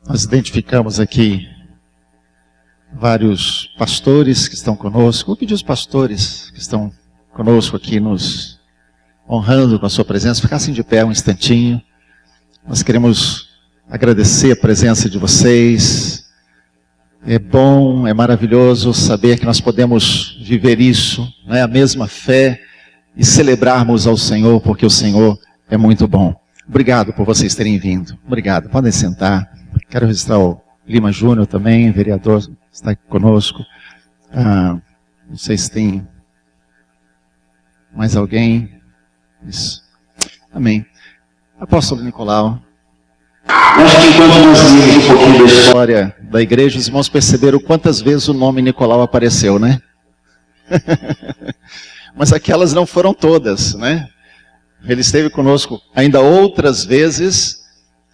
Nós identificamos aqui vários pastores que estão conosco. Vou pedir os pastores que estão conosco aqui nos honrando com a sua presença, ficassem de pé um instantinho. Nós queremos agradecer a presença de vocês. É bom, é maravilhoso saber que nós podemos viver isso, né? A mesma fé, e celebrarmos ao Senhor, porque o Senhor é muito bom. Obrigado por vocês terem vindo. Obrigado. Podem sentar. Quero registrar o Lima Júnior também, vereador, está aqui conosco. Não sei se tem mais alguém. Isso. Amém. Apóstolo Nicolau. Acho que quando nós vimos um pouquinho da História da igreja, os irmãos perceberam quantas vezes o nome Nicolau apareceu, né? Mas aquelas não foram todas, né? Ele esteve conosco ainda outras vezes,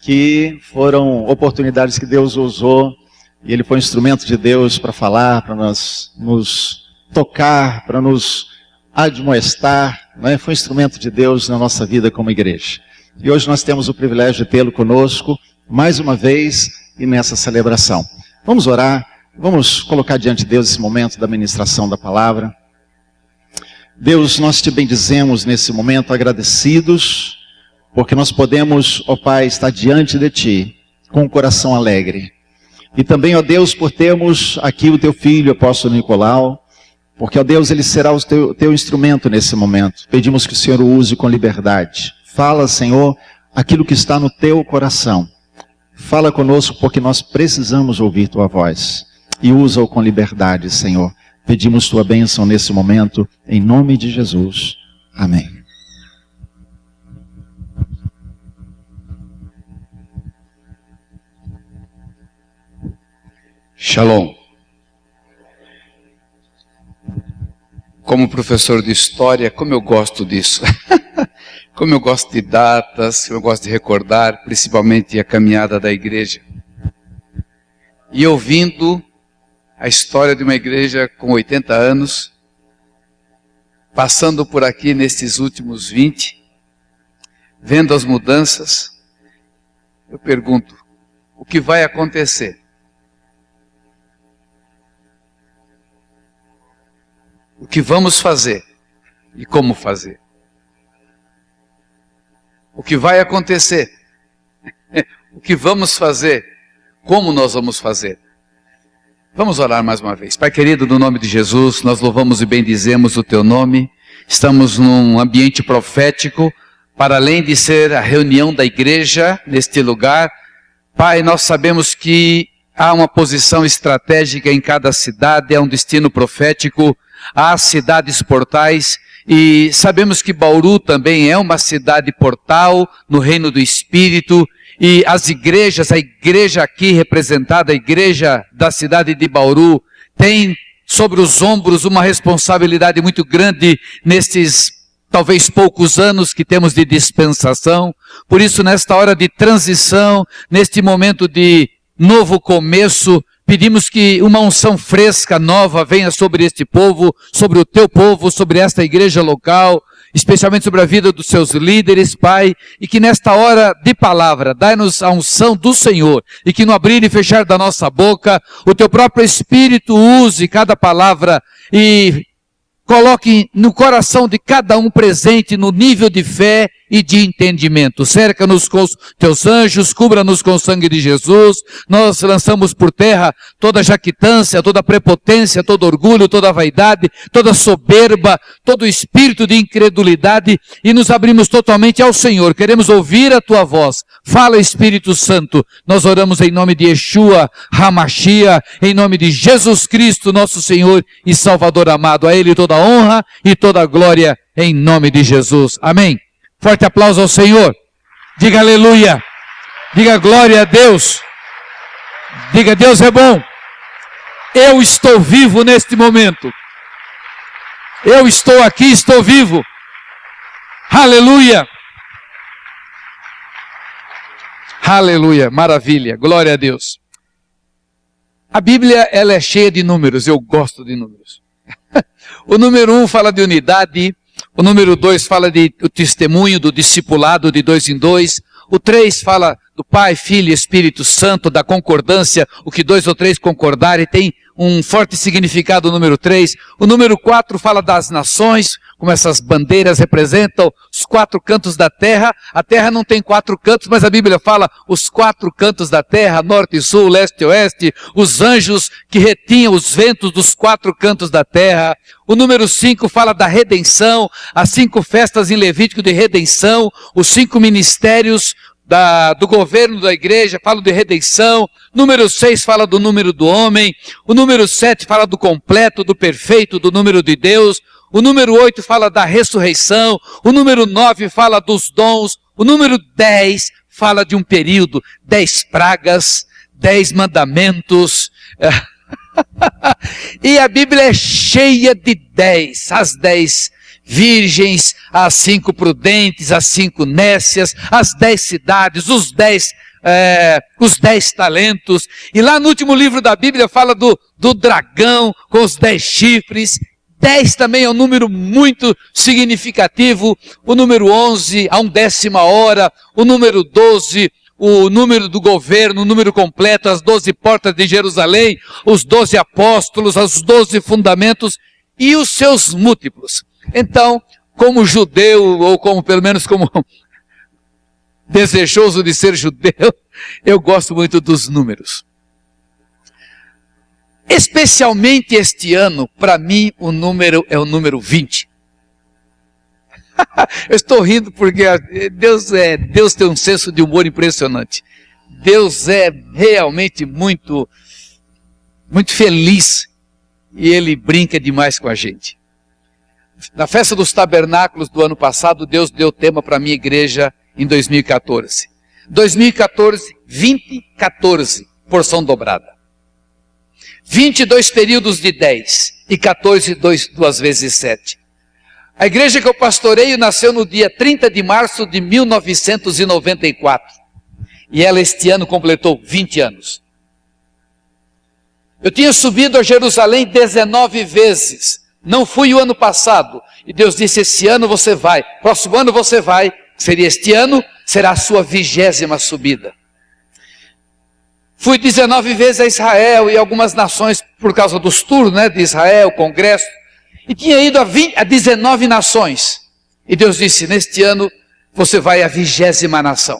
que foram oportunidades que Deus usou, e ele foi um instrumento de Deus para falar, para nos tocar, para nos admoestar, né? Foi um instrumento de Deus na nossa vida como igreja. E hoje nós temos o privilégio de tê-lo conosco, mais uma vez, e nessa celebração. Vamos orar, vamos colocar diante de Deus esse momento da ministração da palavra. Deus, nós te bendizemos nesse momento, agradecidos, porque nós podemos, ó Pai, estar diante de Ti, com o coração alegre. E também, ó Deus, por termos aqui o Teu Filho, o apóstolo Nicolau, porque, ó Deus, ele será o teu instrumento nesse momento. Pedimos que o Senhor o use com liberdade. Fala, Senhor, aquilo que está no Teu coração. Fala conosco, porque nós precisamos ouvir Tua voz. E usa-o com liberdade, Senhor. Pedimos Tua bênção nesse momento, em nome de Jesus. Amém. Shalom. Como professor de história, como eu gosto disso. Como eu gosto de datas, eu gosto de recordar, principalmente a caminhada da igreja. E ouvindo a história de uma igreja com 80 anos, passando por aqui nestes últimos 20, vendo as mudanças, eu pergunto, o que vai acontecer? O que vamos fazer e como fazer? O que vai acontecer? O que vamos fazer? Como nós vamos fazer? Vamos orar mais uma vez. Pai querido, no nome de Jesus, nós louvamos e bendizemos o Teu nome. Estamos num ambiente profético, para além de ser a reunião da igreja neste lugar. Pai, nós sabemos que há uma posição estratégica em cada cidade, há um destino profético, há cidades portais, e sabemos que Bauru também é uma cidade portal no reino do Espírito, e as igrejas, a igreja aqui representada, a igreja da cidade de Bauru, tem sobre os ombros uma responsabilidade muito grande nestes talvez poucos anos que temos de dispensação. Por isso, nesta hora de transição, neste momento de novo começo, pedimos que uma unção fresca, nova, venha sobre este povo, sobre o Teu povo, sobre esta igreja local, especialmente sobre a vida dos seus líderes, Pai, e que nesta hora de palavra, dai-nos a unção do Senhor, e que no abrir e fechar da nossa boca, o Teu próprio Espírito use cada palavra e coloque no coração de cada um presente no nível de fé e de entendimento. Cerca-nos com os Teus anjos, cubra-nos com o sangue de Jesus. Nós lançamos por terra toda jactância, toda prepotência, todo orgulho, toda vaidade, toda soberba, todo espírito de incredulidade, e nos abrimos totalmente ao Senhor. Queremos ouvir a Tua voz. Fala, Espírito Santo. Nós oramos em nome de Yeshua HaMashiach, em nome de Jesus Cristo, nosso Senhor e Salvador amado. A Ele toda a honra e toda a glória, em nome de Jesus. Amém. Forte aplauso ao Senhor. Diga aleluia. Diga glória a Deus. Diga, Deus é bom. Eu estou vivo neste momento. Eu estou aqui, estou vivo. Aleluia. Aleluia. Maravilha. Glória a Deus. A Bíblia, ela é cheia de números. Eu gosto de números. O número 1 fala de unidade. O número 2 fala de o testemunho do discipulado de 2 em 2. O 3 fala do Pai, Filho e Espírito Santo, da concordância, o que 2 ou 3 concordarem, tem um forte significado o número 3. O número 4 fala das nações, como essas bandeiras representam os 4 cantos da terra. A terra não tem 4 cantos, mas a Bíblia fala os 4 cantos da terra, norte e sul, leste e oeste, os anjos que retinham os ventos dos 4 cantos da terra. O número 5 fala da redenção, as 5 festas em Levítico de redenção, os 5 ministérios do governo da igreja, fala de redenção. Número 6 fala do número do homem. O número 7 fala do completo, do perfeito, do número de Deus. O número 8 fala da ressurreição. O número 9 fala dos dons. O número 10 fala de um período, 10 pragas, 10 mandamentos. E a Bíblia é cheia de 10, as 10 virgens, as 5 prudentes, as 5 nécias, as 10 cidades, os 10 talentos. E lá no último livro da Bíblia fala do dragão com os 10 chifres. 10 também é um número muito significativo. O número 11, a 1/10 hora. O número 12, o número do governo, o número completo, as 12 portas de Jerusalém, os 12 apóstolos, os 12 fundamentos e os seus múltiplos. Então, como judeu, ou como pelo menos como desejoso de ser judeu, eu gosto muito dos números. Especialmente este ano, para mim, o número é o número 20. Eu estou rindo porque Deus tem um senso de humor impressionante. Deus é realmente muito, muito feliz e Ele brinca demais com a gente. Na festa dos tabernáculos do ano passado, Deus deu tema para a minha igreja em 2014. 2014, 2014, porção dobrada. 22 períodos de 10 e 14, 2 vezes 7. A igreja que eu pastoreio nasceu no dia 30 de março de 1994. E ela este ano completou 20 anos. Eu tinha subido a Jerusalém 19 vezes. Não fui o ano passado. E Deus disse, esse ano você vai. Próximo ano você vai. Seria este ano, será a sua 20ª subida. Fui 19 vezes a Israel e algumas nações por causa dos tours, de Israel, congresso. E tinha ido a 19 nações. E Deus disse, neste ano você vai à 20ª nação.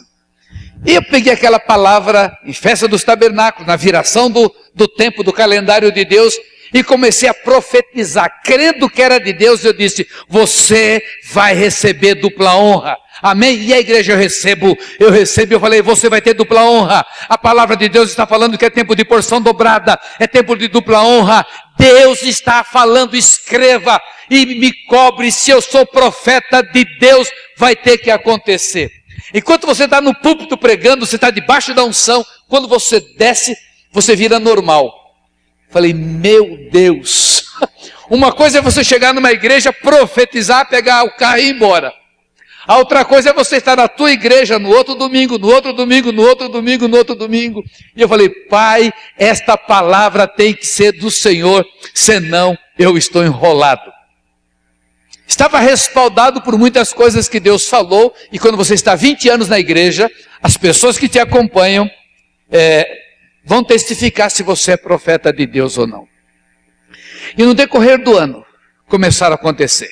E eu peguei aquela palavra em festa dos tabernáculos, na viração do tempo, do calendário de Deus, e comecei a profetizar, crendo que era de Deus. Eu disse, você vai receber dupla honra. Amém? E a igreja eu recebo, eu falei, você vai ter dupla honra. A palavra de Deus está falando que é tempo de porção dobrada, é tempo de dupla honra. Deus está falando, escreva e me cobre, se eu sou profeta de Deus, vai ter que acontecer. Enquanto você está no púlpito pregando, você está debaixo da unção, quando você desce, você vira normal. Falei, meu Deus, uma coisa é você chegar numa igreja, profetizar, pegar o carro e ir embora. A outra coisa é você estar na tua igreja no outro domingo, no outro domingo, no outro domingo, no outro domingo. E eu falei, Pai, esta palavra tem que ser do Senhor, senão eu estou enrolado. Estava respaldado por muitas coisas que Deus falou, e quando você está 20 anos na igreja, as pessoas que te acompanham vão testificar se você é profeta de Deus ou não. E no decorrer do ano, começou a acontecer.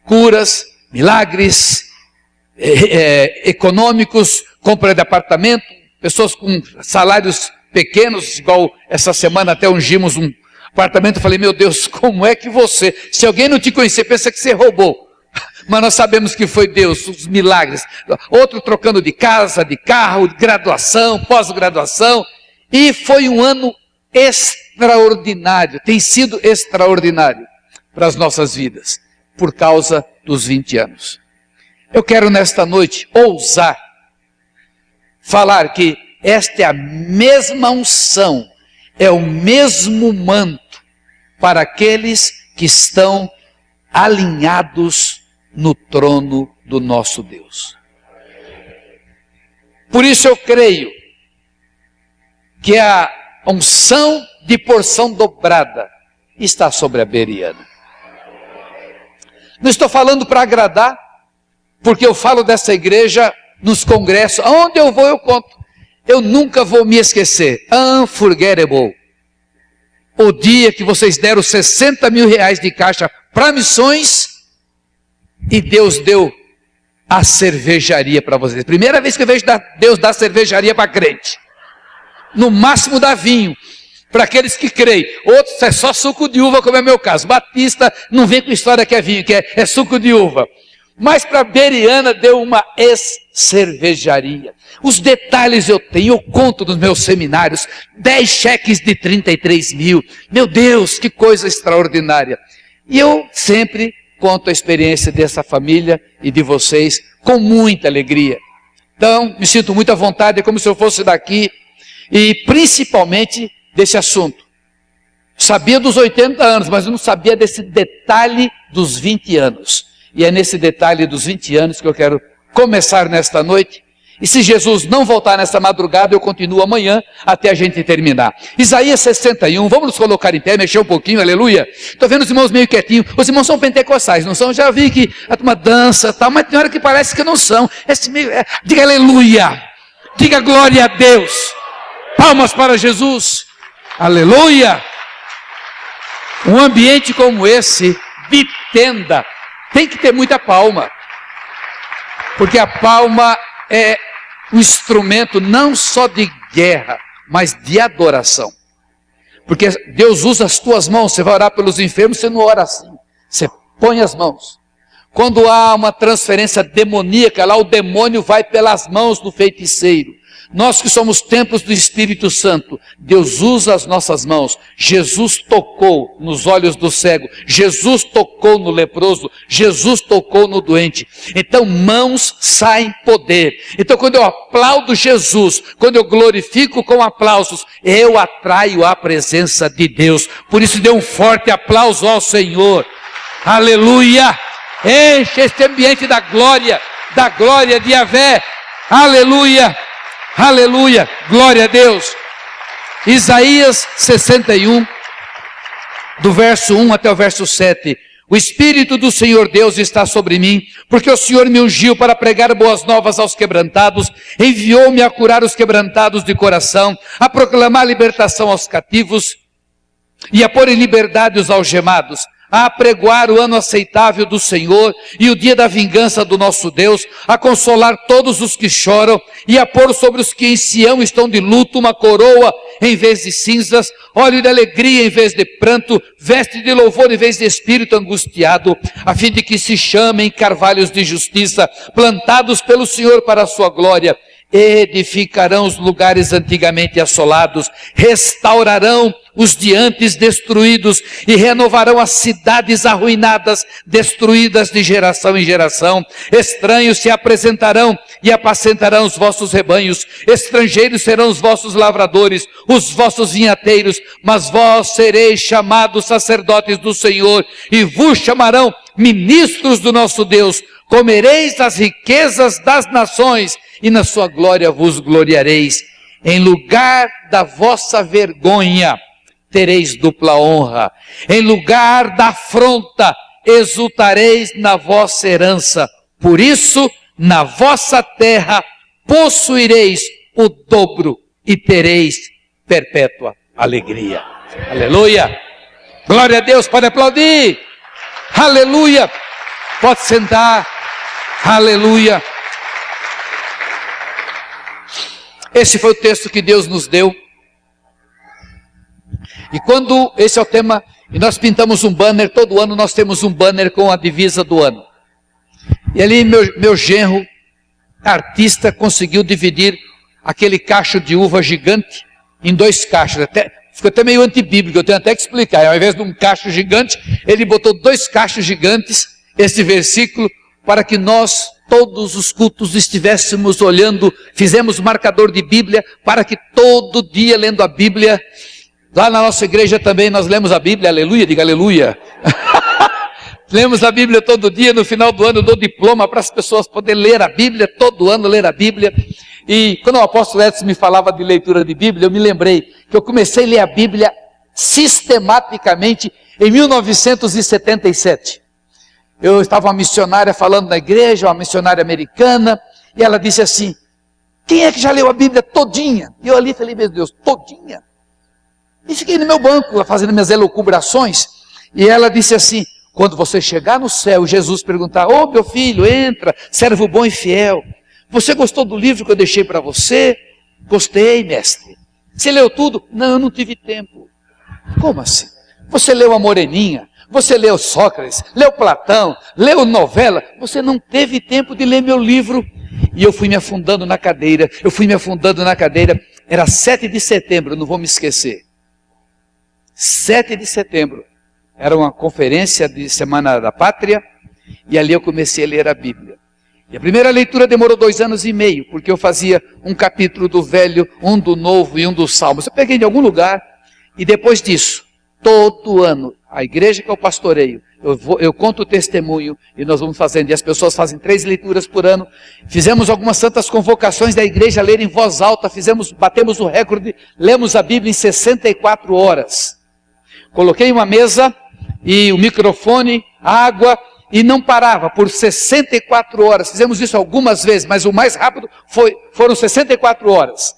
Curas, milagres, econômicos, compra de apartamento, pessoas com salários pequenos, igual essa semana até ungimos um apartamento. Eu falei, meu Deus, como é que você, se alguém não te conhecer, pensa que você roubou. Mas nós sabemos que foi Deus, os milagres. Outro trocando de casa, de carro, de graduação, pós-graduação. E foi um ano extraordinário, tem sido extraordinário para as nossas vidas, por causa dos 20 anos. Eu quero nesta noite ousar falar que esta é a mesma unção, é o mesmo manto para aqueles que estão alinhados no trono do nosso Deus. Por isso eu creio que a unção de porção dobrada está sobre a Bereana. Não estou falando para agradar, porque eu falo dessa igreja nos congressos, aonde eu vou eu conto. Eu nunca vou me esquecer, unforgettable, o dia que vocês deram 60 mil reais de caixa para missões, e Deus deu a cervejaria para vocês. Primeira vez que eu vejo Deus dar cervejaria para crente. No máximo dá vinho, para aqueles que creem. Outros é só suco de uva, como é meu caso. Batista não vem com história que é vinho, que é suco de uva. Mas para Beriana deu uma ex-cervejaria. Os detalhes eu tenho, eu conto nos meus seminários. 10 cheques de 33 mil. Meu Deus, que coisa extraordinária. E eu sempre conto a experiência dessa família e de vocês com muita alegria. Então, me sinto muito à vontade, é como se eu fosse daqui, e principalmente desse assunto. Sabia dos 80 anos, mas eu não sabia desse detalhe dos 20 anos. E é nesse detalhe dos 20 anos que eu quero começar nesta noite. E se Jesus não voltar nesta madrugada, eu continuo amanhã até a gente terminar. Isaías 61, vamos nos colocar em pé, mexer um pouquinho, aleluia. Estou vendo os irmãos meio quietinhos. Os irmãos são pentecostais, não são? Já vi que a turma dança, tal, mas tem hora que parece que não são. Diga aleluia, diga glória a Deus. Palmas para Jesus, aleluia. Um ambiente como esse, de tenda, tem que ter muita palma. Porque a palma é um instrumento não só de guerra, mas de adoração. Porque Deus usa as tuas mãos. Você vai orar pelos enfermos, você não ora assim. Você põe as mãos. Quando há uma transferência demoníaca, lá o demônio vai pelas mãos do feiticeiro. Nós que somos templos do Espírito Santo, Deus usa as nossas mãos. Jesus tocou nos olhos do cego, Jesus tocou no leproso, Jesus tocou no doente. Então mãos saem poder. Então quando eu aplaudo Jesus, quando eu glorifico com aplausos, eu atraio a presença de Deus. Por isso dê um forte aplauso ao Senhor. Aleluia! Enche este ambiente da glória de Yahvé. Aleluia! Aleluia, glória a Deus. Isaías 61, do verso 1 até o verso 7. O Espírito do Senhor Deus está sobre mim, porque o Senhor me ungiu para pregar boas novas aos quebrantados, enviou-me a curar os quebrantados de coração, a proclamar libertação aos cativos e a pôr em liberdade os algemados, a apregoar o ano aceitável do Senhor e o dia da vingança do nosso Deus, a consolar todos os que choram e a pôr sobre os que em Sião estão de luto uma coroa em vez de cinzas, óleo de alegria em vez de pranto, veste de louvor em vez de espírito angustiado, a fim de que se chamem carvalhos de justiça, plantados pelo Senhor para a sua glória. Edificarão os lugares antigamente assolados, restaurarão os de antes destruídos e renovarão as cidades arruinadas, destruídas de geração em geração. Estranhos se apresentarão e apacentarão os vossos rebanhos, estrangeiros serão os vossos lavradores, os vossos vinhateiros, mas vós sereis chamados sacerdotes do Senhor e vos chamarão ministros do nosso Deus. Comereis as riquezas das nações e na sua glória vos gloriareis. Em lugar da vossa vergonha tereis dupla honra. Em lugar da afronta exultareis na vossa herança. Por isso, na vossa terra possuireis o dobro e tereis perpétua alegria. Aleluia! Glória a Deus, pode aplaudir. Aleluia! Pode sentar. Aleluia! Esse foi o texto que Deus nos deu. E quando esse é o tema, e nós pintamos um banner, todo ano nós temos um banner com a divisa do ano. E ali meu genro, artista, conseguiu dividir aquele cacho de uva gigante em 2 cachos. Ficou até meio antibíblico, eu tenho até que explicar. Ao invés de um cacho gigante, ele botou 2 cachos gigantes, esse versículo, para que nós, todos os cultos, estivéssemos olhando, fizemos marcador de Bíblia, para que todo dia, lendo a Bíblia, lá na nossa igreja também nós lemos a Bíblia, aleluia, diga aleluia. Lemos a Bíblia todo dia, no final do ano eu dou diploma para as pessoas poderem ler a Bíblia, todo ano ler a Bíblia. E quando o apóstolo Edson me falava de leitura de Bíblia, eu me lembrei que eu comecei a ler a Bíblia sistematicamente em 1977. eu estava uma missionária falando na igreja, uma missionária americana, e ela disse assim, quem é que já leu a Bíblia todinha? E eu ali falei, meu Deus, todinha? E fiquei no meu banco, fazendo minhas elucubrações, e ela disse assim, quando você chegar no céu, Jesus perguntar, ô meu filho, entra, servo bom e fiel, você gostou do livro que eu deixei para você? Gostei, mestre. Você leu tudo? Não, eu não tive tempo. Como assim? Você leu a Moreninha, você leu Sócrates, leu Platão, leu novela, você não teve tempo de ler meu livro. E eu fui me afundando na cadeira, era 7 de setembro, não vou me esquecer. 7 de setembro, era uma conferência de Semana da Pátria, e ali eu comecei a ler a Bíblia. E a primeira leitura demorou 2 anos e meio, porque eu fazia um capítulo do Velho, um do Novo e um dos Salmos. Eu peguei de algum lugar, e depois disso, todo ano, a igreja que eu pastoreio, eu conto o testemunho, e nós vamos fazendo, e as pessoas fazem 3 leituras por ano. Fizemos algumas santas convocações da igreja a ler em voz alta, batemos o recorde, lemos a Bíblia em 64 horas. Coloquei uma mesa, e o microfone, água, e não parava por 64 horas. Fizemos isso algumas vezes, mas o mais rápido foram 64 horas.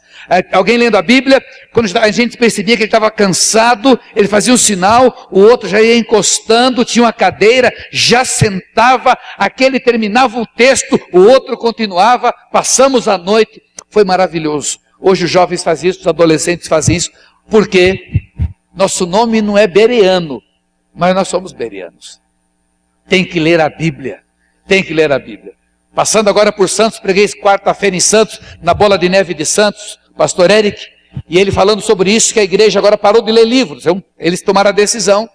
Alguém lendo a Bíblia, quando a gente percebia que ele estava cansado, ele fazia um sinal, o outro já ia encostando, tinha uma cadeira, já sentava, aquele terminava o texto, o outro continuava, passamos a noite, foi maravilhoso. Hoje os jovens fazem isso, os adolescentes fazem isso, porque nosso nome não é bereano, mas nós somos bereanos. Tem que ler a Bíblia, tem que ler a Bíblia. Passando agora por Santos, preguei quarta-feira em Santos, na Bola de Neve de Santos, pastor Eric, e ele falando sobre isso, que a igreja agora parou de ler livros. Eles tomaram a decisão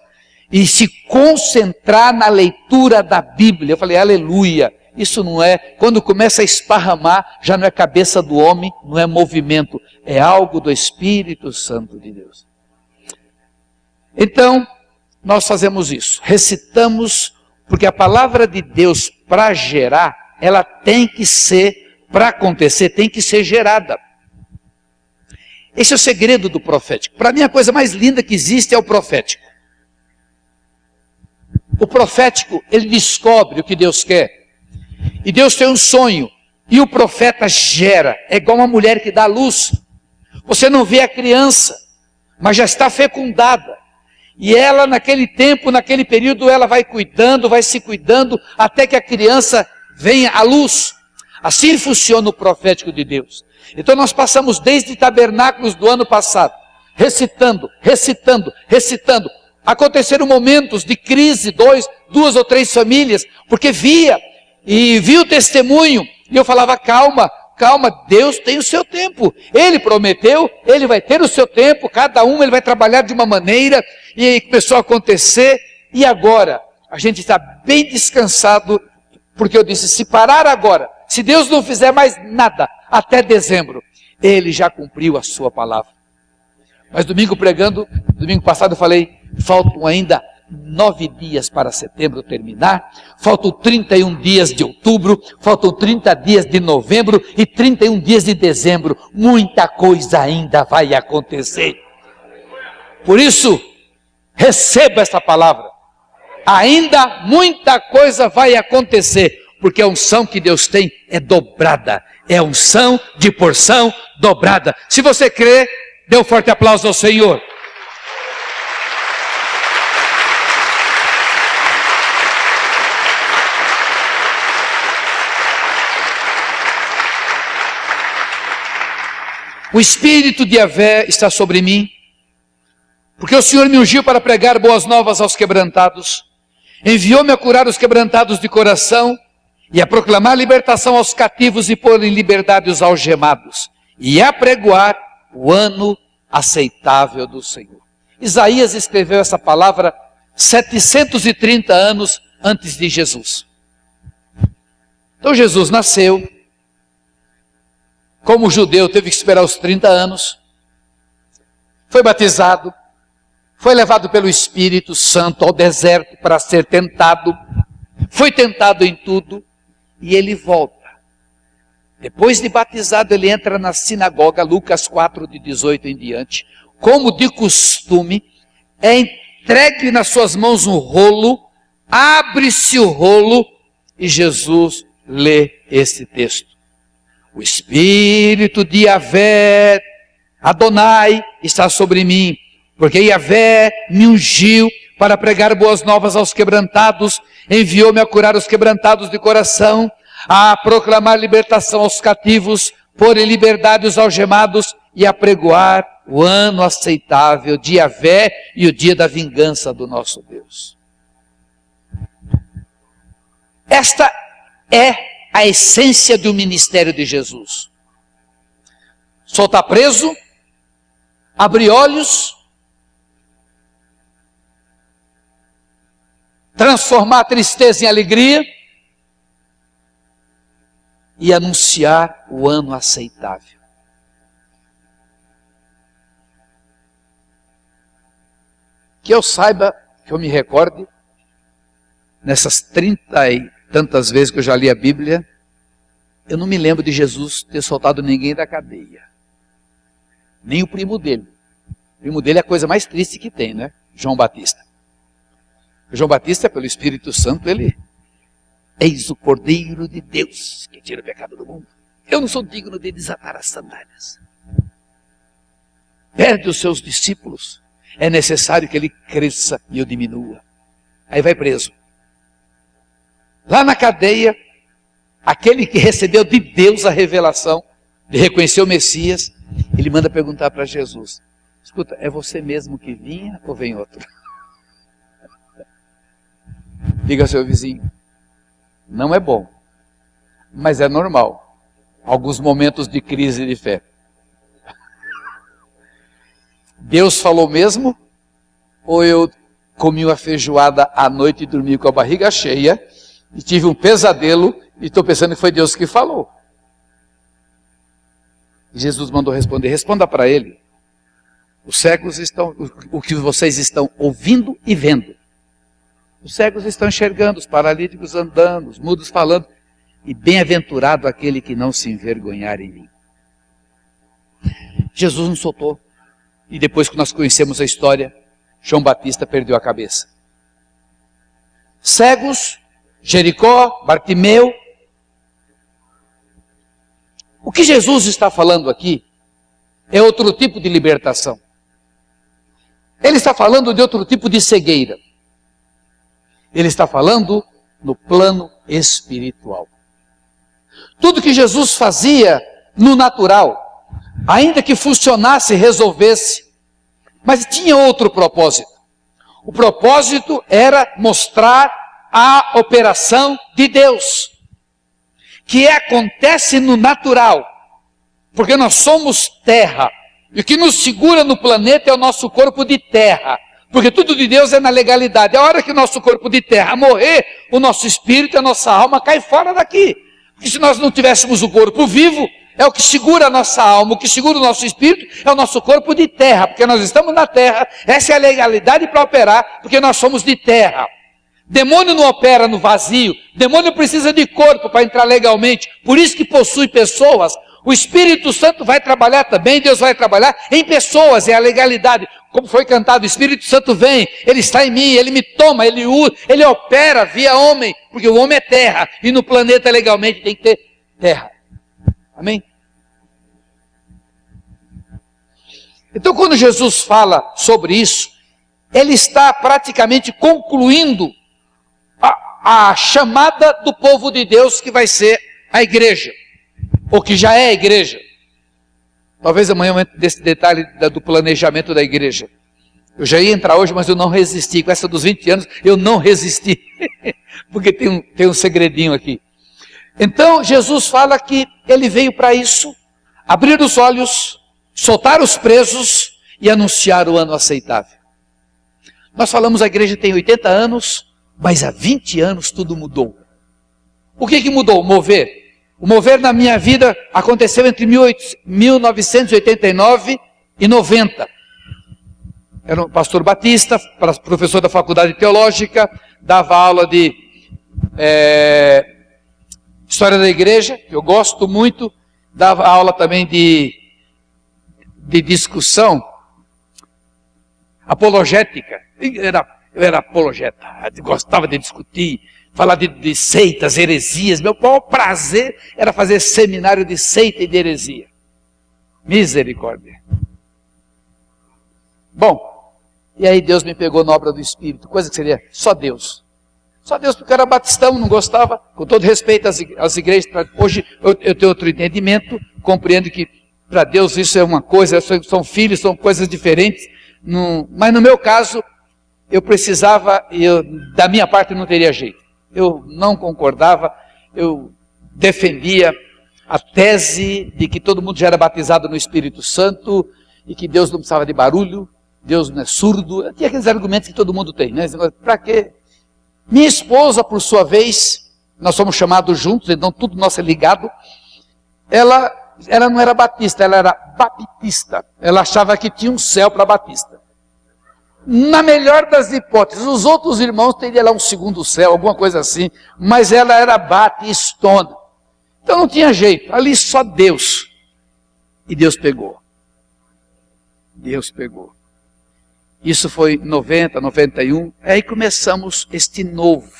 e se concentrar na leitura da Bíblia. Eu falei, aleluia, isso não é, quando começa a esparramar, já não é cabeça do homem, não é movimento, é algo do Espírito Santo de Deus. Então, nós fazemos isso, recitamos, porque a palavra de Deus para gerar, ela tem que ser, para acontecer, tem que ser gerada. Esse é o segredo do profético. Para mim a coisa mais linda que existe é o profético. O profético, ele descobre o que Deus quer. E Deus tem um sonho. E o profeta gera. É igual uma mulher que dá luz. Você não vê a criança, mas já está fecundada. E ela naquele tempo, naquele período, ela vai cuidando, vai se cuidando, até que a criança venha à luz. Assim funciona o profético de Deus. Então nós passamos desde tabernáculos do ano passado, recitando. Aconteceram momentos de crise, 2 ou 3 famílias, porque via o testemunho, e eu falava, calma, Deus tem o seu tempo. Ele prometeu, Ele vai ter o seu tempo, cada um Ele vai trabalhar de uma maneira, e aí começou a acontecer, e agora, a gente está bem descansado, porque eu disse, se parar agora, se Deus não fizer mais nada, até dezembro, Ele já cumpriu a sua palavra. Mas domingo passado eu falei, faltam ainda 9 dias para setembro terminar, faltam 31 dias de outubro, faltam 30 dias de novembro e 31 dias de dezembro, muita coisa ainda vai acontecer. Por isso, receba essa palavra, ainda muita coisa vai acontecer, porque a unção que Deus tem é dobrada, é unção de porção dobrada. Se você crê, dê um forte aplauso ao Senhor. O Espírito de Yahvé está sobre mim, porque o Senhor me ungiu para pregar boas novas aos quebrantados, enviou-me a curar os quebrantados de coração, e a proclamar libertação aos cativos e pôr em liberdade os algemados, e a pregoar o ano aceitável do Senhor. Isaías escreveu essa palavra 730 anos antes de Jesus. Então Jesus nasceu, como judeu teve que esperar os 30 anos, foi batizado, foi levado pelo Espírito Santo ao deserto para ser tentado, foi tentado em tudo, e ele volta. Depois de batizado, ele entra na sinagoga, Lucas 4, de 18 em diante. Como de costume, é entregue nas suas mãos um rolo abre-se o rolo e Jesus lê esse texto. O Espírito de Yahvé, Adonai, está sobre mim, porque Yahvé me ungiu para pregar boas novas aos quebrantados, enviou-me a curar os quebrantados de coração, a proclamar libertação aos cativos, pôr em liberdade os algemados e a pregoar o ano aceitável de Yahvé e o dia da vingança do nosso Deus. Esta é a essência do ministério de Jesus. Soltar preso, abrir olhos, transformar a tristeza em alegria e anunciar o ano aceitável. Que eu saiba, que eu me recorde, nessas 30 e tantas vezes que eu já li a Bíblia, eu não me lembro de Jesus ter soltado ninguém da cadeia. Nem o primo dele. O primo dele é a coisa mais triste que tem, né? João Batista. O João Batista, pelo Espírito Santo, ele... Eis o Cordeiro de Deus que tira o pecado do mundo. Eu não sou digno de desatar as sandálias. Perde os seus discípulos. É necessário que ele cresça e eu diminua. Aí vai preso. Lá na cadeia, aquele que recebeu de Deus a revelação, de reconhecer o Messias, ele manda perguntar para Jesus: escuta, é você mesmo que vinha ou vem outro? Diga ao seu vizinho, não é bom, mas é normal. Alguns momentos de crise de fé. Deus falou mesmo? Ou eu comi uma feijoada à noite e dormi com a barriga cheia e tive um pesadelo e estou pensando que foi Deus que falou? Jesus mandou responder, responda para ele. Os cegos estão, o que vocês estão ouvindo e vendo. Os cegos estão enxergando, os paralíticos andando, os mudos falando. E bem-aventurado aquele que não se envergonhar em mim. Jesus nos soltou. E depois que nós conhecemos a história, João Batista perdeu a cabeça. Cegos, Jericó, Bartimeu. O que Jesus está falando aqui é outro tipo de libertação. Ele está falando de outro tipo de cegueira. Ele está falando no plano espiritual. Tudo que Jesus fazia no natural, ainda que funcionasse, resolvesse, mas tinha outro propósito. O propósito era mostrar a operação de Deus, que acontece no natural, porque nós somos terra, e o que nos segura no planeta é o nosso corpo de terra, porque tudo de Deus é na legalidade. A hora que o nosso corpo de terra morrer, o nosso espírito, a nossa alma cai fora daqui, porque se nós não tivéssemos o corpo vivo, é o que segura a nossa alma, o que segura o nosso espírito é o nosso corpo de terra, porque nós estamos na terra, essa é a legalidade para operar, porque nós somos de terra. Demônio não opera no vazio, demônio precisa de corpo para entrar legalmente, por isso que possui pessoas. O Espírito Santo vai trabalhar também, Deus vai trabalhar em pessoas, é a legalidade. Como foi cantado, o Espírito Santo vem, Ele está em mim, Ele me toma, Ele usa, Ele opera via homem, porque o homem é terra, e no planeta legalmente tem que ter terra. Amém? Então quando Jesus fala sobre isso, Ele está praticamente concluindo a chamada do povo de Deus que vai ser a igreja, ou que já é a igreja. Talvez amanhã eu entre desse detalhe do planejamento da igreja. Eu já ia entrar hoje, mas eu não resisti. Com essa dos 20 anos, eu não resisti. Porque tem um segredinho aqui. Então, Jesus fala que Ele veio para isso, abrir os olhos, soltar os presos e anunciar o ano aceitável. Nós falamos, a igreja tem 80 anos, mas há 20 anos tudo mudou. O que mudou? O mover. O mover na minha vida aconteceu entre 1989 e 90. Era um pastor batista, professor da faculdade teológica, dava aula de história da igreja, que eu gosto muito, dava aula também de discussão apologética. Era eu era apologeta, gostava de discutir, falar de seitas, heresias. Meu maior prazer era fazer seminário de seita e de heresia. Misericórdia. Bom, e aí Deus me pegou na obra do Espírito, coisa que seria só Deus. Só Deus, porque eu era batistão, não gostava, com todo respeito às igrejas. Hoje eu tenho outro entendimento, compreendo que para Deus isso é uma coisa, são filhos, são coisas diferentes. Mas no meu caso, eu precisava, da minha parte não teria jeito. Eu não concordava, eu defendia a tese de que todo mundo já era batizado no Espírito Santo e que Deus não precisava de barulho, Deus não é surdo. Eu tinha aqueles argumentos que todo mundo tem, né? Para quê? Minha esposa, por sua vez, nós somos chamados juntos, então tudo nosso é ligado. Ela não era batista, ela era baptista. Ela achava que tinha um céu para batista. Na melhor das hipóteses, os outros irmãos teriam lá um segundo céu, alguma coisa assim, mas ela era batistona. Então não tinha jeito, ali só Deus. E Deus pegou. Deus pegou. Isso foi 90, 91, aí começamos este novo.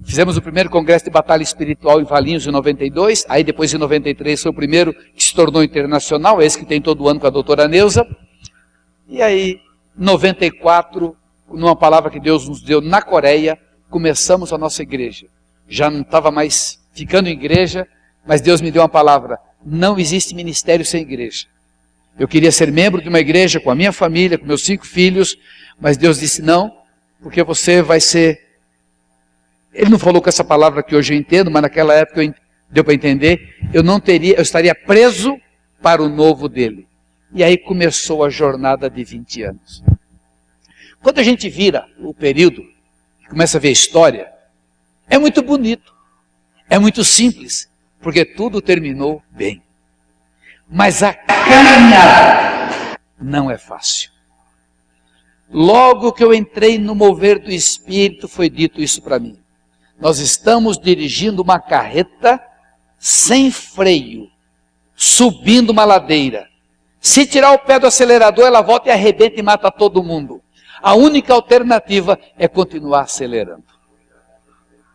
Fizemos o primeiro congresso de batalha espiritual em Valinhos em 92, aí depois em 93 foi o primeiro que se tornou internacional, esse que tem todo ano com a doutora Neuza. E aí, 94, numa palavra que Deus nos deu na Coreia, começamos a nossa igreja. Já não estava mais ficando em igreja, mas Deus me deu uma palavra: não existe ministério sem igreja. Eu queria ser membro de uma igreja com a minha família, com meus 5 filhos, mas Deus disse não, porque você vai ser... Ele não falou com essa palavra que hoje eu entendo, mas naquela época deu para entender. Eu estaria preso para o novo dele. E aí começou a jornada de 20 anos. Quando a gente vira o período, começa a ver a história, é muito bonito, é muito simples, porque tudo terminou bem. Mas a caminhada não é fácil. Logo que eu entrei no mover do Espírito, foi dito isso para mim. Nós estamos dirigindo uma carreta sem freio, subindo uma ladeira. Se tirar o pé do acelerador, ela volta e arrebenta e mata todo mundo. A única alternativa é continuar acelerando.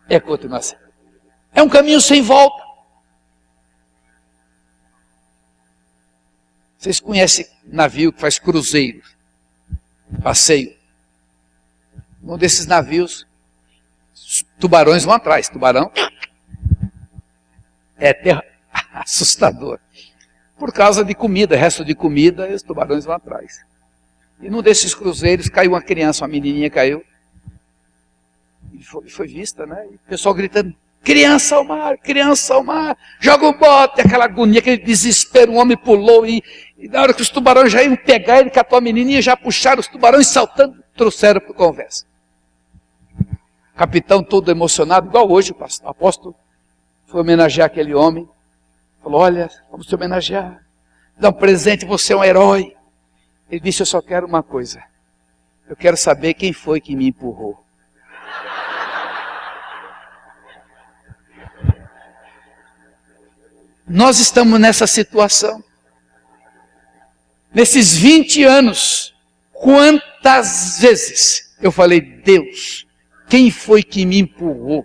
É continuar acelerando. É um caminho sem volta. Vocês conhecem navio que faz cruzeiro, passeio. Um desses navios, tubarões vão atrás. Tubarão é assustador. Por causa de comida, resto de comida, e os tubarões vão atrás. E num desses cruzeiros caiu uma criança, uma menininha caiu. E foi vista, né? E o pessoal gritando: criança ao mar, joga o bote, aquela agonia, aquele desespero. O homem pulou e na hora que os tubarões já iam pegar, ele catou a menininha, já puxaram os tubarões saltando, trouxeram para o conversa. O capitão todo emocionado, igual hoje, o apóstolo, foi homenagear aquele homem. Falou: olha, vamos te homenagear, dá um presente, você é um herói. Ele disse: eu só quero uma coisa, eu quero saber quem foi que me empurrou. Nós estamos nessa situação. Nesses 20 anos, quantas vezes eu falei: Deus, quem foi que me empurrou?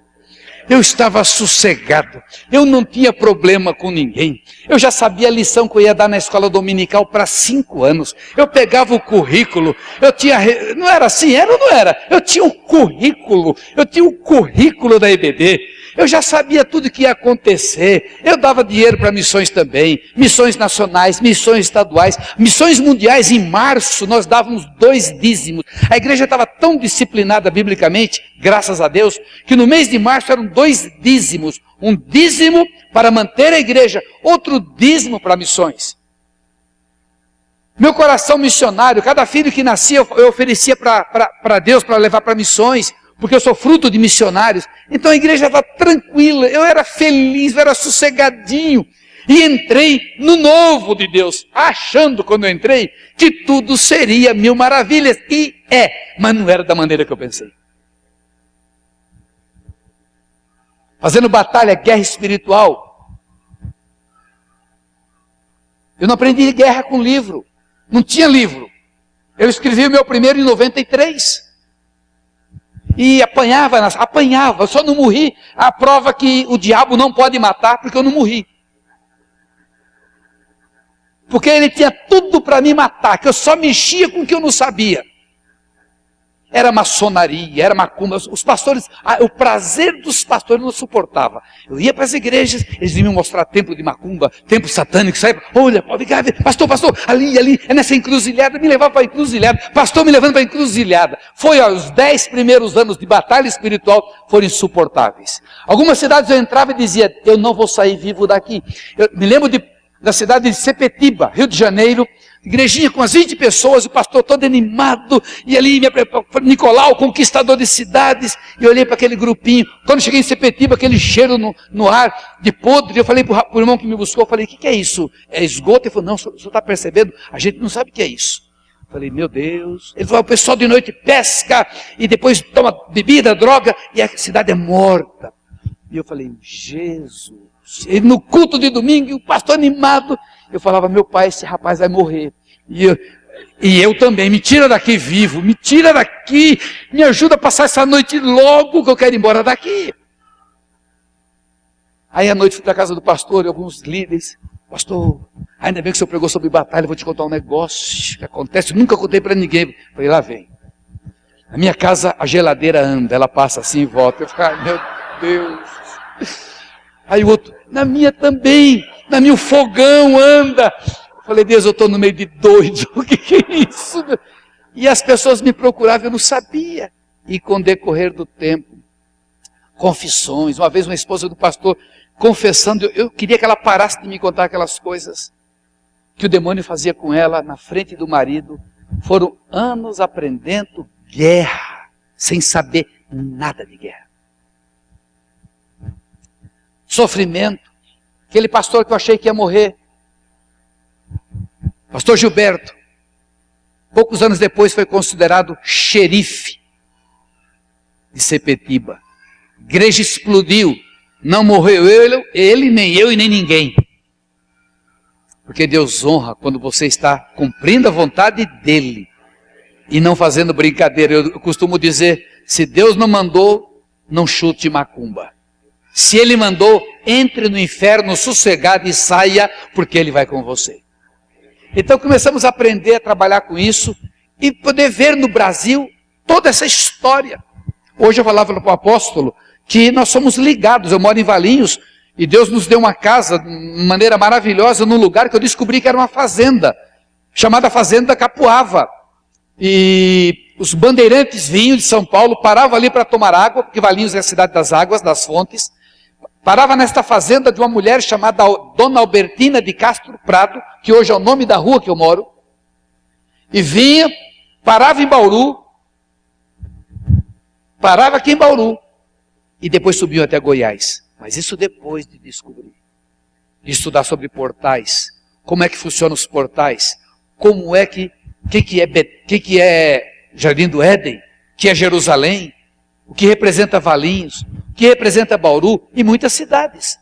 Eu estava sossegado, eu não tinha problema com ninguém. Eu já sabia a lição que eu ia dar na escola dominical para 5 anos. Eu pegava o currículo, não era assim, era ou não era? Eu tinha o currículo da EBD. Eu já sabia tudo que ia acontecer. Eu dava dinheiro para missões também, missões nacionais, missões estaduais, missões mundiais. Em março nós dávamos 2 dízimos. A igreja estava tão disciplinada biblicamente, graças a Deus, que no mês de março eram 2 dízimos. Um dízimo para manter a igreja, outro dízimo para missões. Meu coração missionário, cada filho que nascia eu oferecia para Deus, para levar para missões, porque eu sou fruto de missionários. Então a igreja estava tranquila, eu era feliz, eu era sossegadinho. E entrei no novo de Deus, achando quando eu entrei que tudo seria 1000 maravilhas. E mas não era da maneira que eu pensei. Fazendo batalha, guerra espiritual. Eu não aprendi guerra com livro. Não tinha livro. Eu escrevi o meu primeiro em 93. E apanhava, eu só não morri. A prova que o diabo não pode matar, porque eu não morri. Porque ele tinha tudo para me matar, que eu só mexia com o que eu não sabia. Era maçonaria, era macumba. Os pastores, o prazer dos pastores não suportava. Eu ia para as igrejas, eles vinham me mostrar templo de macumba, templo satânico, saia, olha, pastor, ali, é nessa encruzilhada, me levava para a encruzilhada, pastor me levando para a encruzilhada. Foi os 10 primeiros anos de batalha espiritual, foram insuportáveis. Algumas cidades eu entrava e dizia, eu não vou sair vivo daqui. Eu me lembro da cidade de Sepetiba, Rio de Janeiro, igrejinha com as 20 pessoas, o pastor todo animado, e ali Nicolau, conquistador de cidades, e eu olhei para aquele grupinho. Quando cheguei em Sepetiba, aquele cheiro no ar de podre, eu falei para o irmão que me buscou, eu falei, o que é isso? É esgoto? Ele falou, não, o senhor está percebendo? A gente não sabe o que é isso. Eu falei, meu Deus. Ele falou, o pessoal de noite pesca, e depois toma bebida, droga, e a cidade é morta. E eu falei, Jesus. E no culto de domingo, o pastor animado, eu falava, meu pai, esse rapaz vai morrer. E eu também, me tira daqui vivo, me tira daqui, me ajuda a passar essa noite logo, que eu quero ir embora daqui. Aí à noite fui para a casa do pastor e alguns líderes. Pastor, ainda bem que o senhor pregou sobre batalha, vou te contar um negócio que acontece, nunca contei para ninguém. Falei, lá vem. Na minha casa a geladeira anda, ela passa assim e volta. Eu fico, meu Deus. Aí o outro, na minha também, na minha o fogão anda. Eu falei, Deus, eu estou no meio de doido, o que é isso? E as pessoas me procuravam, eu não sabia. E com o decorrer do tempo, confissões, uma vez uma esposa do pastor confessando, eu queria que ela parasse de me contar aquelas coisas que o demônio fazia com ela na frente do marido. Foram anos aprendendo guerra, sem saber nada de guerra. Sofrimento. Aquele pastor que eu achei que ia morrer, pastor Gilberto, poucos anos depois foi considerado xerife de Sepetiba. A igreja explodiu, não morreu ele, nem eu e nem ninguém. Porque Deus honra quando você está cumprindo a vontade dele e não fazendo brincadeira. Eu costumo dizer, se Deus não mandou, não chute macumba. Se ele mandou, entre no inferno sossegado e saia, porque ele vai com você. Então começamos a aprender a trabalhar com isso e poder ver no Brasil toda essa história. Hoje eu falava para o apóstolo que nós somos ligados. Eu moro em Valinhos e Deus nos deu uma casa de maneira maravilhosa num lugar que eu descobri que era uma fazenda, chamada Fazenda Capuava. E os bandeirantes vinham de São Paulo, paravam ali para tomar água, porque Valinhos é a cidade das águas, das fontes. Parava nesta fazenda de uma mulher chamada Dona Albertina de Castro Prado, que hoje é o nome da rua que eu moro, e vinha, parava em Bauru, parava aqui em Bauru, e depois subiu até Goiás. Mas isso depois de descobrir, de estudar sobre portais, como é que funcionam os portais, como é que é Jardim do Éden, que é Jerusalém, o que representa Valinhos, o que representa Bauru e muitas cidades.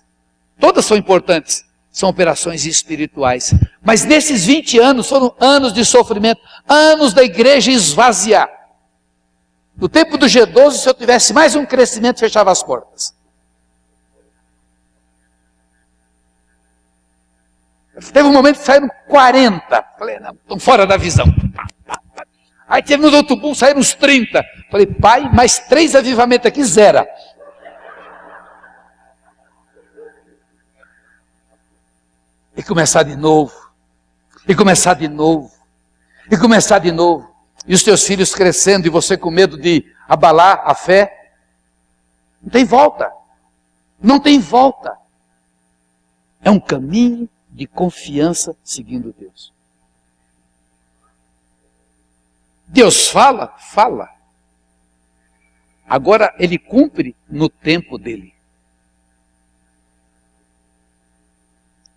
Todas são importantes, são operações espirituais. Mas nesses 20 anos, foram anos de sofrimento, anos da igreja esvaziar. No tempo do G12, se eu tivesse mais um crescimento, fechava as portas. Teve um momento que saíram 40. Falei, não, estão fora da visão. Aí teve no outro boom, saíram uns 30. Falei, pai, mais 3 avivamentos aqui, zera. E começar de novo. E começar de novo. E começar de novo. E os teus filhos crescendo e você com medo de abalar a fé. Não tem volta. Não tem volta. É um caminho de confiança seguindo Deus. Deus fala? Fala. Agora ele cumpre no tempo dele.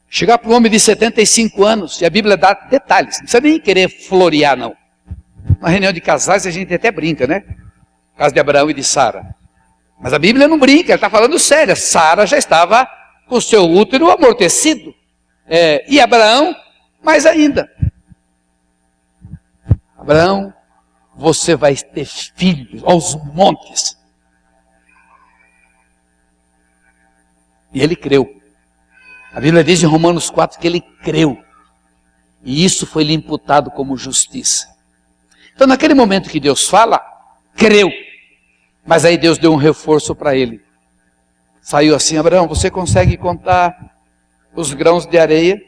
Chegar para um homem de 75 anos, e a Bíblia dá detalhes, não precisa nem querer florear não. Na reunião de casais a gente até brinca, né? No caso de Abraão e de Sara. Mas a Bíblia não brinca, ela está falando sério. Sara já estava com o seu útero amortecido. E Abraão, mais ainda. Abraão, você vai ter filhos aos montes. E ele creu. A Bíblia diz em Romanos 4 que ele creu. E isso foi lhe imputado como justiça. Então, naquele momento que Deus fala, creu. Mas aí Deus deu um reforço para ele. Saiu assim: Abraão, você consegue contar os grãos de areia?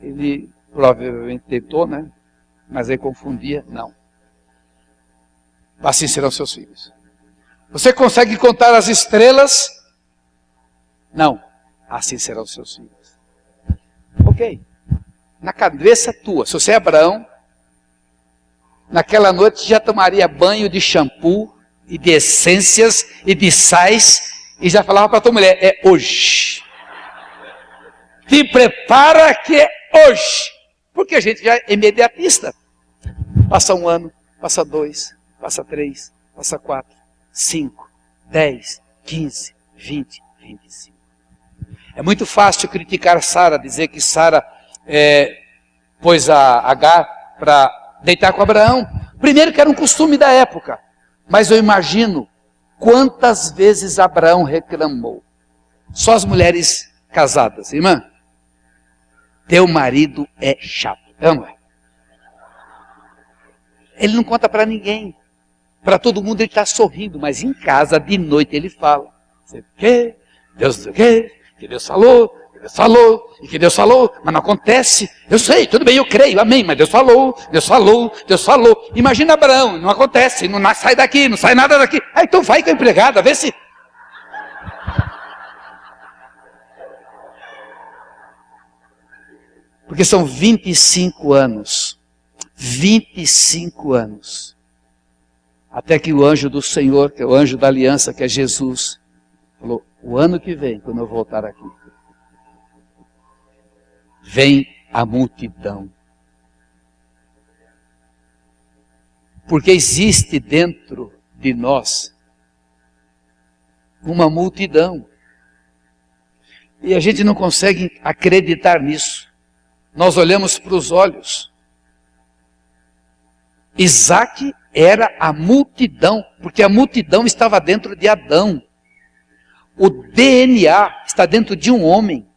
Ele provavelmente tentou, né? Mas aí confundia. Não. Assim serão seus filhos. Você consegue contar as estrelas? Não. Assim serão seus filhos. Ok. Na cabeça tua, se você é Abraão, naquela noite já tomaria banho de shampoo e de essências e de sais e já falava para a tua mulher: é hoje. Te prepara que é hoje. Porque a gente já é imediatista. Passa 1 ano, passa 2, passa 3, passa 4, 5, 10, 15, 20, 25. É muito fácil criticar Sara, dizer que Sara pôs a Agar para deitar com Abraão. Primeiro que era um costume da época. Mas eu imagino quantas vezes Abraão reclamou. Só as mulheres casadas, irmã. Teu marido é chato, não é? Ele não conta para ninguém. Para todo mundo ele está sorrindo, mas em casa, de noite, ele fala. Você quê? Deus o quê? Que Deus falou, e que Deus falou, mas não acontece. Eu sei, tudo bem, eu creio, amém, mas Deus falou. Imagina Abraão, não acontece, não sai daqui, não sai nada daqui. Então vai com a empregada, vê se... Porque são 25 anos, até que o anjo do Senhor, que é o anjo da aliança, que é Jesus, falou: o ano que vem, quando eu voltar aqui, vem a multidão. Porque existe dentro de nós uma multidão. E a gente não consegue acreditar nisso. Nós olhamos para os olhos. Isaac era a multidão, porque a multidão estava dentro de Adão. O DNA está dentro de um homem.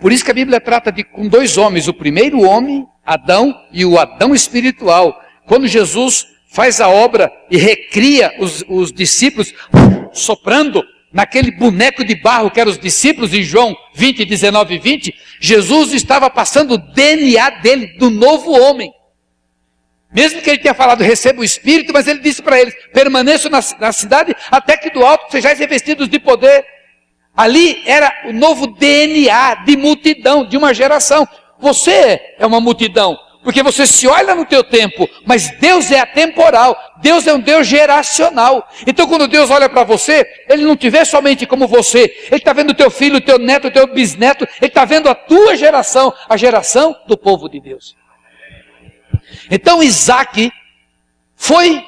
Por isso que a Bíblia trata com 2 homens. O primeiro homem, Adão, e o Adão espiritual. Quando Jesus faz a obra e recria os discípulos, soprando naquele boneco de barro que eram os discípulos, em João 20, 19 e 20, Jesus estava passando o DNA dele, do novo homem. Mesmo que ele tenha falado: receba o Espírito, mas ele disse para eles: permaneçam na cidade até que do alto sejais revestidos de poder. Ali era o novo DNA de multidão, de uma geração. Você é uma multidão, porque você se olha no teu tempo, mas Deus é atemporal, Deus é um Deus geracional. Então quando Deus olha para você, Ele não te vê somente como você, Ele está vendo o teu filho, o teu neto, o teu bisneto, Ele está vendo a tua geração, a geração do povo de Deus. Então Isaac foi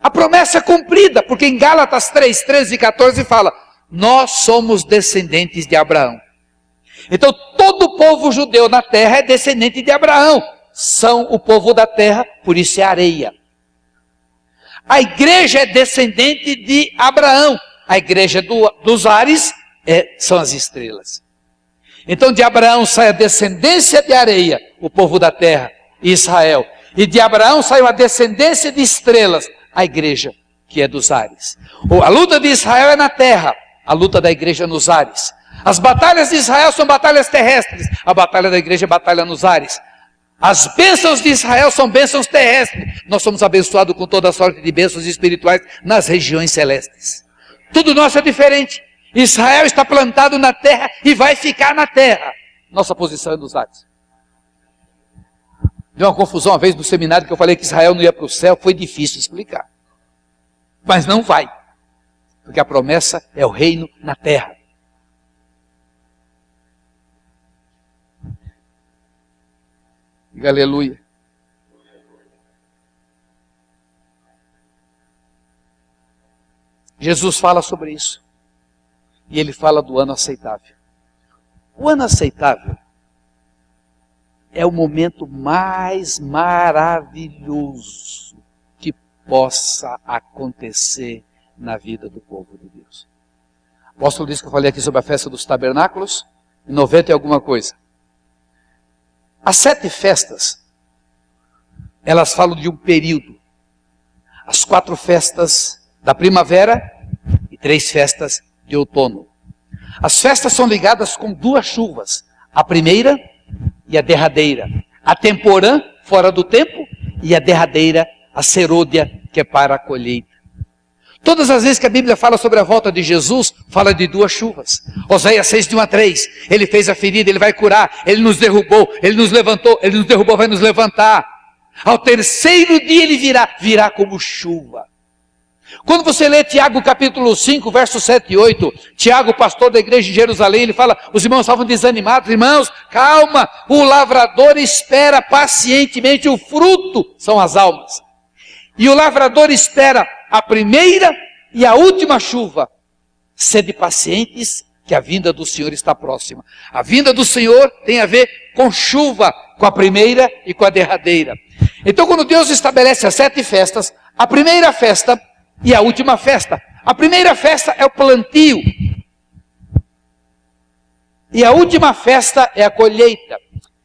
a promessa cumprida, porque em Gálatas 3, 13 e 14 fala: nós somos descendentes de Abraão. Então todo o povo judeu na terra é descendente de Abraão. São o povo da terra, por isso é areia. A igreja é descendente de Abraão. A igreja dos ares são as estrelas. Então de Abraão sai a descendência de areia, o povo da terra, Israel. E de Abraão saiu a descendência de estrelas, a igreja, que é dos ares. A luta de Israel é na terra, a luta da igreja é nos ares. As batalhas de Israel são batalhas terrestres, a batalha da igreja é batalha nos ares. As bênçãos de Israel são bênçãos terrestres. Nós somos abençoados com toda a sorte de bênçãos espirituais nas regiões celestes. Tudo nosso é diferente. Israel está plantado na terra e vai ficar na terra. Nossa posição é nos ares. Deu uma confusão uma vez no seminário que eu falei que Israel não ia para o céu. Foi difícil explicar. Mas não vai. Porque a promessa é o reino na terra. Diga aleluia. Jesus fala sobre isso. E ele fala do ano aceitável. O ano aceitável é o momento mais maravilhoso que possa acontecer na vida do povo de Deus. O apóstolo disse que eu falei aqui sobre a festa dos tabernáculos, em 90 e alguma coisa. As 7 festas, elas falam de um período. As 4 festas da primavera e 3 festas de outono. As festas são ligadas com 2 chuvas, a primeira e a derradeira. A temporã, fora do tempo, e a derradeira, a serôdia, que é para a colheita. Todas as vezes que a Bíblia fala sobre a volta de Jesus, fala de 2 chuvas. Oséias 6, de 1 a 3. Ele fez a ferida, ele vai curar, ele nos derrubou, ele nos levantou, ele nos derrubou, vai nos levantar. Ao 3º dia ele virá como chuva. Quando você lê Tiago capítulo 5, versos 7 e 8, Tiago, pastor da igreja de Jerusalém, ele fala, os irmãos estavam desanimados, irmãos, calma, o lavrador espera pacientemente, o fruto são as almas. E o lavrador espera a primeira e a última chuva. Sede pacientes, que a vinda do Senhor está próxima. A vinda do Senhor tem a ver com chuva, com a primeira e com a derradeira. Então, quando Deus estabelece as 7 festas, a primeira festa e a última festa. A primeira festa é o plantio. E a última festa é a colheita.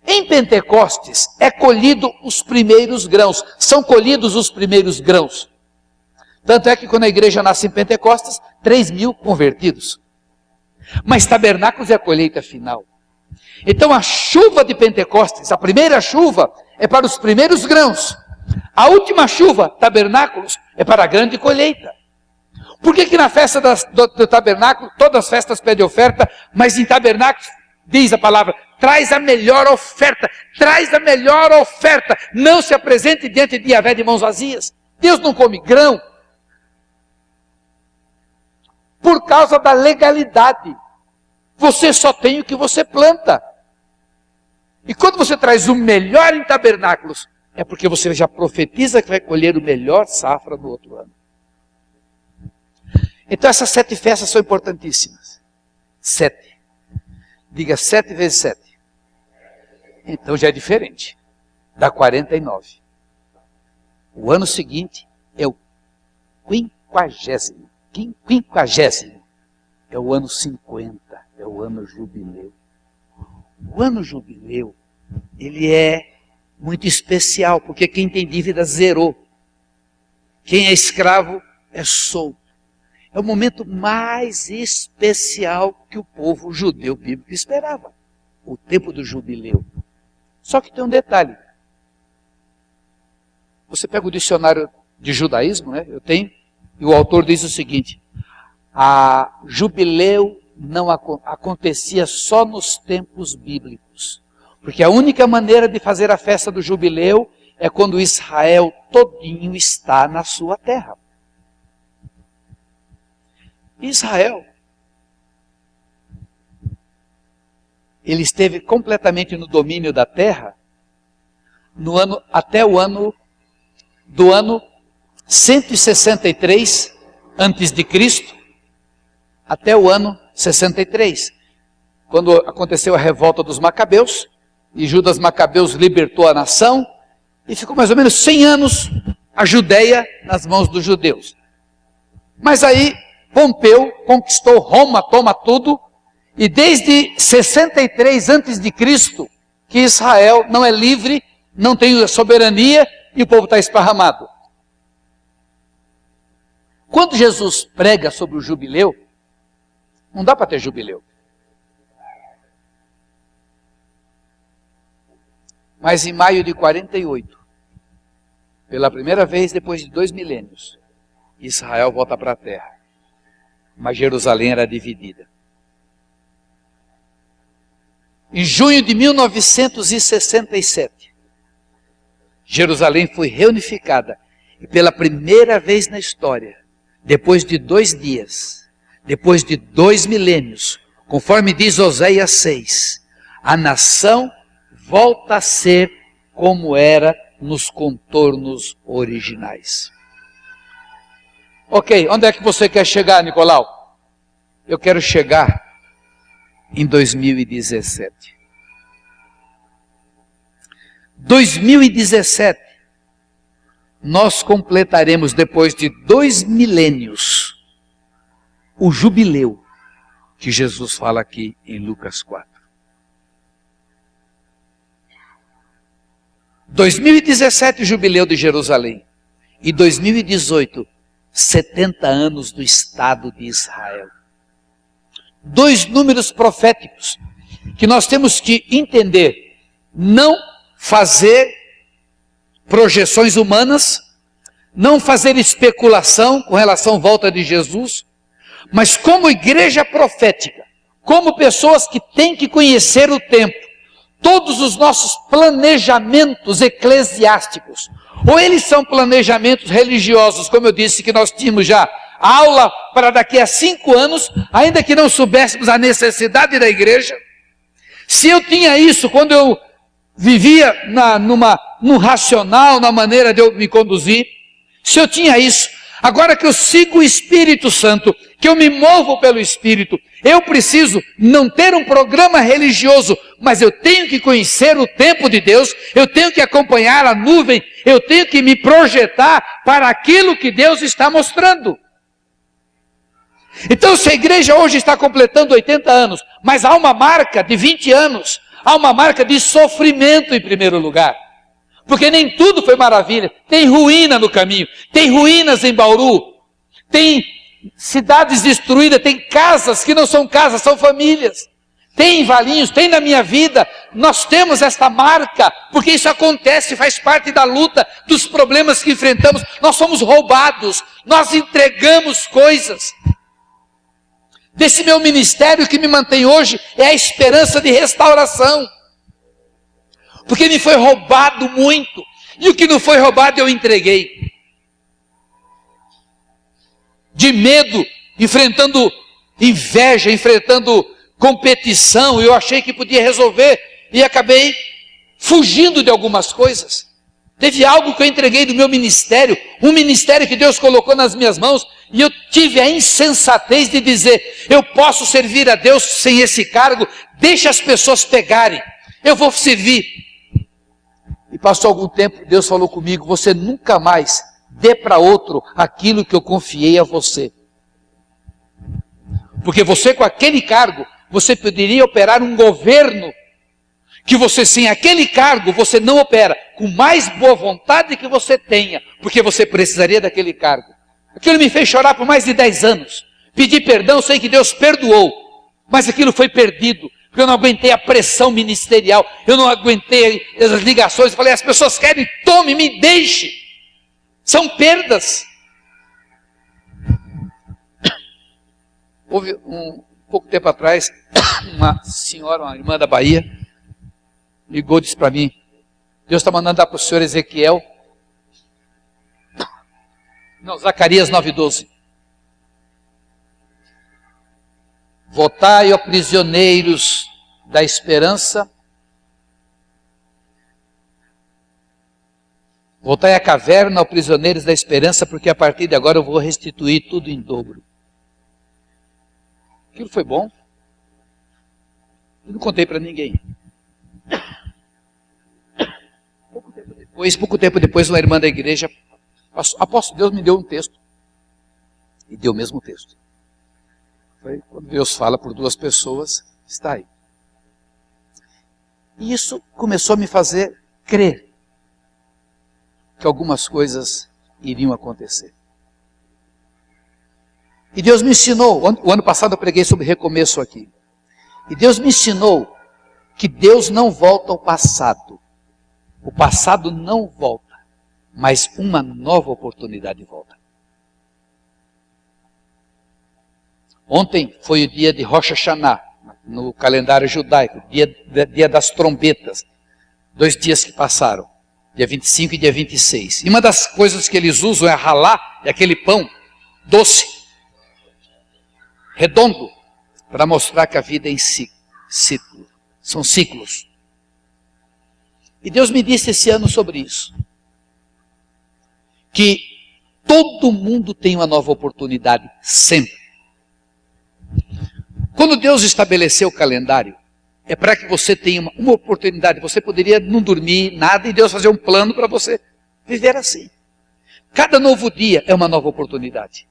Em Pentecostes é colhido os primeiros grãos. São colhidos os primeiros grãos. Tanto é que quando a igreja nasce em Pentecostes, 3.000 convertidos. Mas tabernáculos é a colheita final. Então a chuva de Pentecostes, a primeira chuva, é para os primeiros grãos. A última chuva, tabernáculos, é para a grande colheita. Por que na festa do tabernáculo, todas as festas pedem oferta, mas em tabernáculos, diz a palavra, traz a melhor oferta, traz a melhor oferta. Não se apresente diante de Yahvé de mãos vazias. Deus não come grão. Por causa da legalidade. Você só tem o que você planta. E quando você traz o melhor em tabernáculos, é porque você já profetiza que vai colher o melhor safra no outro ano. Então essas 7 festas são importantíssimas. 7. Diga 7 vezes 7. Então já é diferente. Dá 49. O ano seguinte é o 50º. 50º. É o ano 50. É o ano jubileu. O ano jubileu, ele é muito especial, porque quem tem dívida zerou. Quem é escravo é solto. É o momento mais especial que o povo judeu bíblico esperava. O tempo do jubileu. Só que tem um detalhe. Você pega o dicionário de judaísmo, né? Eu tenho, e o autor diz o seguinte: a jubileu não acontecia só nos tempos bíblicos. Porque a única maneira de fazer a festa do jubileu é quando Israel todinho está na sua terra. Israel, ele esteve completamente no domínio da terra até o ano 163 antes de Cristo, até o ano 63, quando aconteceu a revolta dos Macabeus, e Judas Macabeus libertou a nação, e ficou mais ou menos 100 anos a Judéia nas mãos dos judeus. Mas aí Pompeu conquistou Roma, toma tudo, e desde 63 antes de Cristo, que Israel não é livre, não tem soberania, e o povo está esparramado. Quando Jesus prega sobre o jubileu, não dá para ter jubileu. Mas em maio de 48, pela primeira vez depois de 2 milênios, Israel volta para a terra. Mas Jerusalém era dividida. Em junho de 1967, Jerusalém foi reunificada. E pela primeira vez na história, depois de 2 dias, depois de 2 milênios, conforme diz Oséias 6, a nação volta a ser como era nos contornos originais. Ok, onde é que você quer chegar, Nicolau? Eu quero chegar em 2017. 2017, nós completaremos, depois de 2 milênios, o jubileu que Jesus fala aqui em Lucas 4. 2017, o jubileu de Jerusalém. E 2018, 70 anos do Estado de Israel. 2 números proféticos que nós temos que entender. Não fazer projeções humanas, não fazer especulação com relação à volta de Jesus, mas como igreja profética, como pessoas que têm que conhecer o tempo, todos os nossos planejamentos eclesiásticos, ou eles são planejamentos religiosos, como eu disse, que nós tínhamos já aula para daqui a 5 anos, ainda que não soubéssemos a necessidade da igreja. Se eu tinha isso quando eu vivia no racional, na maneira de eu me conduzir, se eu tinha isso, agora que eu sigo o Espírito Santo, que eu me movo pelo Espírito, eu preciso não ter um programa religioso, mas eu tenho que conhecer o tempo de Deus, eu tenho que acompanhar a nuvem, eu tenho que me projetar para aquilo que Deus está mostrando. Então, se a igreja hoje está completando 80 anos, mas há uma marca de 20 anos, há uma marca de sofrimento em primeiro lugar. Porque nem tudo foi maravilha. Tem ruína no caminho, tem ruínas em Bauru, tem cidades destruídas, tem casas que não são casas, são famílias. Tem em Valinhos, tem na minha vida. Nós temos esta marca, porque isso acontece, faz parte da luta, dos problemas que enfrentamos. Nós somos roubados, nós entregamos coisas. Desse meu ministério que me mantém hoje é a esperança de restauração. Porque me foi roubado muito. E o que não foi roubado eu entreguei. De medo, enfrentando inveja, enfrentando competição, eu achei que podia resolver e acabei fugindo de algumas coisas. Teve algo que eu entreguei do meu ministério, um ministério que Deus colocou nas minhas mãos, e eu tive a insensatez de dizer, eu posso servir a Deus sem esse cargo, deixa as pessoas pegarem, eu vou servir. E passou algum tempo, Deus falou comigo, você nunca mais dê para outro aquilo que eu confiei a você. Porque você com aquele cargo, você poderia operar um governo, que você sem aquele cargo, você não opera, com mais boa vontade que você tenha, porque você precisaria daquele cargo. Aquilo me fez chorar por mais de 10 anos. Pedi perdão, sei que Deus perdoou, mas aquilo foi perdido, porque eu não aguentei a pressão ministerial, eu não aguentei as ligações, eu falei, as pessoas querem, tome, me deixe. São perdas. Houve pouco tempo atrás, uma senhora, uma irmã da Bahia, ligou e disse para mim, Deus está mandando dar para o senhor Ezequiel, não, Zacarias 9:12. Voltai, ó prisioneiros da esperança, voltai à caverna, ó prisioneiros da esperança, porque a partir de agora eu vou restituir tudo em dobro. Aquilo foi bom. Eu não contei para ninguém. Pouco tempo depois, uma irmã da igreja, apóstolo, Deus me deu um texto. E deu o mesmo texto. Foi quando Deus fala por 2 pessoas, está aí. E isso começou a me fazer crer que algumas coisas iriam acontecer. E Deus me ensinou, o ano passado eu preguei sobre recomeço aqui. E Deus me ensinou que Deus não volta ao passado. O passado não volta, mas uma nova oportunidade volta. Ontem foi o dia de Rosh Hashanah, no calendário judaico, dia das trombetas. 2 dias que passaram, dia 25 e dia 26. E uma das coisas que eles usam é halá, é aquele pão doce, redondo, para mostrar que a vida é em ciclo. São ciclos. E Deus me disse esse ano sobre isso. Que todo mundo tem uma nova oportunidade, sempre. Quando Deus estabeleceu o calendário, é para que você tenha uma oportunidade. Você poderia não dormir, nada, e Deus fazer um plano para você viver assim. Cada novo dia é uma nova oportunidade.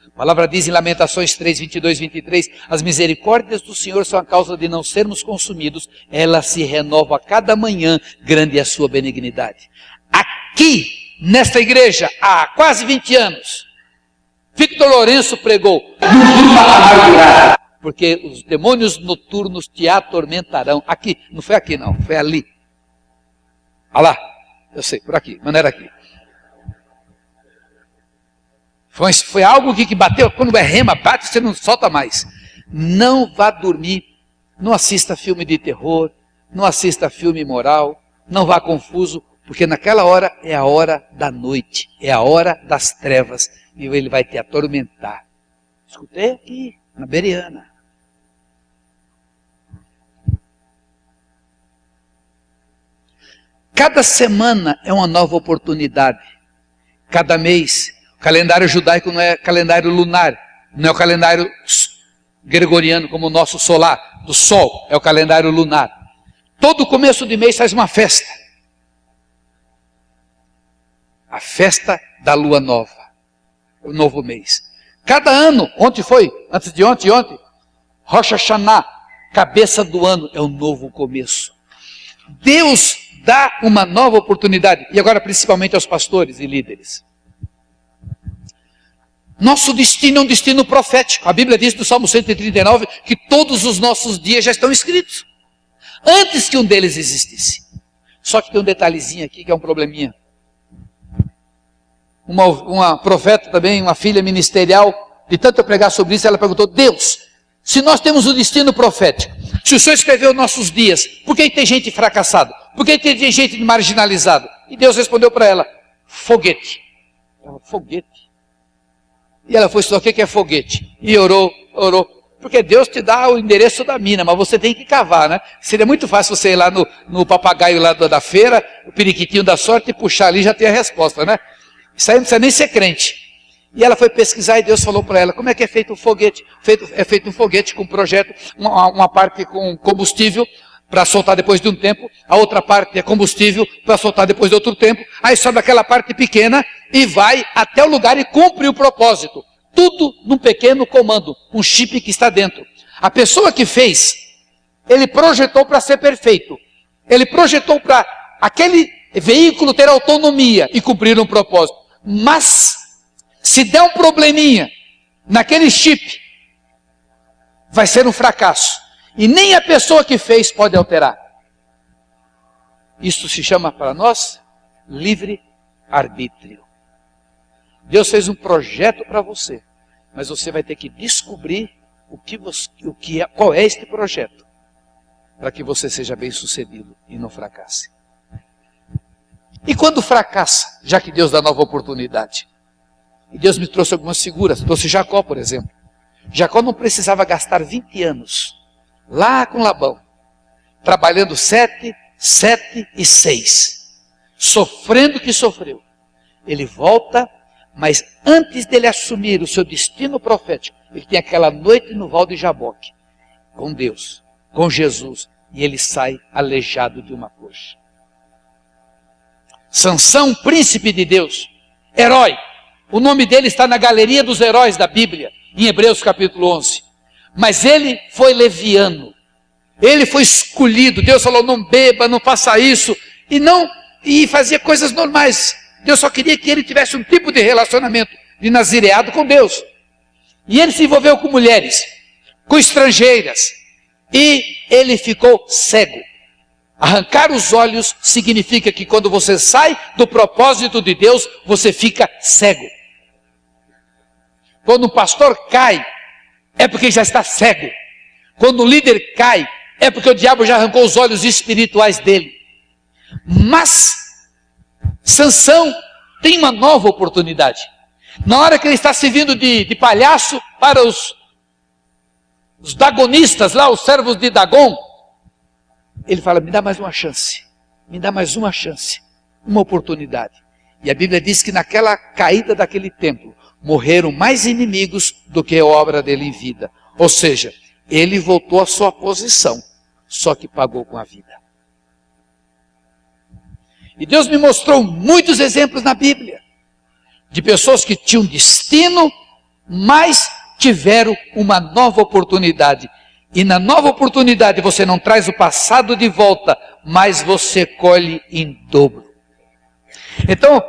A palavra diz em Lamentações 3, 22, 23, as misericórdias do Senhor são a causa de não sermos consumidos, ela se renova a cada manhã, grande é a sua benignidade. Aqui, nesta igreja, há quase 20 anos, Victor Lourenço pregou, porque os demônios noturnos te atormentarão. Aqui, não foi aqui não, foi ali. Olha lá, eu sei, por aqui, mas não era aqui. Foi algo que bateu, quando é rema, bate, você não solta mais. Não vá dormir, não assista filme de terror, não assista filme imoral, não vá confuso, porque naquela hora é a hora da noite, é a hora das trevas, e ele vai te atormentar. Escutei aqui, na Bereana. Cada semana é uma nova oportunidade. Cada mês, o calendário judaico não é calendário lunar, não é o calendário gregoriano como o nosso solar, do sol, é o calendário lunar. Todo começo de mês faz uma festa. A festa da lua nova, o novo mês. Cada ano, ontem foi, antes de ontem, Rosh Hashanah, cabeça do ano, é um novo começo. Deus dá uma nova oportunidade, e agora principalmente aos pastores e líderes. Nosso destino é um destino profético. A Bíblia diz no Salmo 139 que todos os nossos dias já estão escritos, antes que um deles existisse. Só que tem um detalhezinho aqui que é um probleminha. Uma profeta também, uma filha ministerial, de tanto eu pregar sobre isso, ela perguntou: Deus, se nós temos um destino profético, se o Senhor escreveu nossos dias, por que tem gente fracassada? Por que tem gente marginalizada? E Deus respondeu para ela: foguete. Ela, foguete? E ela foi estudar o que é foguete. E orou. Porque Deus te dá o endereço da mina, mas você tem que cavar, né? Seria muito fácil você ir lá no papagaio lá da feira, o periquitinho da sorte, e puxar ali, já tem a resposta, né? Isso aí não precisa nem ser crente. E ela foi pesquisar e Deus falou para ela como é que é feito um foguete. É feito um foguete com um projeto, uma parte com combustível para soltar depois de um tempo, a outra parte é combustível para soltar depois de outro tempo, aí sobe aquela parte pequena e vai até o lugar e cumpre o propósito. Tudo num pequeno comando, um chip que está dentro. A pessoa que fez, ele projetou para ser perfeito. Ele projetou para aquele veículo ter autonomia e cumprir um propósito. Mas, se der um probleminha naquele chip, vai ser um fracasso. E nem a pessoa que fez pode alterar. Isso se chama para nós livre-arbítrio. Deus fez um projeto para você, mas você vai ter que descobrir qual é este projeto, para que você seja bem sucedido e não fracasse. E quando fracassa, já que Deus dá nova oportunidade? E Deus me trouxe algumas figuras, trouxe Jacó, por exemplo. Jacó não precisava gastar 20 anos, lá com Labão, trabalhando 7, 7 e 6, sofrendo o que sofreu. Ele volta, mas antes dele assumir o seu destino profético, ele tem aquela noite no Val de Jaboque, com Deus, com Jesus, e ele sai aleijado de uma coxa. Sansão, príncipe de Deus, herói. O nome dele está na galeria dos heróis da Bíblia, em Hebreus capítulo 11. Mas ele foi leviano. Ele foi escolhido. Deus falou: não beba, não faça isso. E fazia coisas normais. Deus só queria que ele tivesse um tipo de relacionamento de nazireado com Deus. E ele se envolveu com mulheres, com estrangeiras. E ele ficou cego. Arrancar os olhos significa que quando você sai do propósito de Deus, você fica cego. Quando um pastor cai, é porque já está cego. Quando o líder cai, é porque o diabo já arrancou os olhos espirituais dele. Mas Sansão tem uma nova oportunidade. Na hora que ele está servindo de palhaço para os dagonistas lá, os servos de Dagon, ele fala: me dá mais uma chance, me dá mais uma chance, uma oportunidade. E a Bíblia diz que naquela caída daquele templo, morreram mais inimigos do que a obra dele em vida. Ou seja, ele voltou à sua posição. só que pagou com a vida. E Deus me mostrou muitos exemplos na Bíblia, de pessoas que tinham destino, mas tiveram uma nova oportunidade. E na nova oportunidade você não traz o passado de volta, mas você colhe em dobro. Então,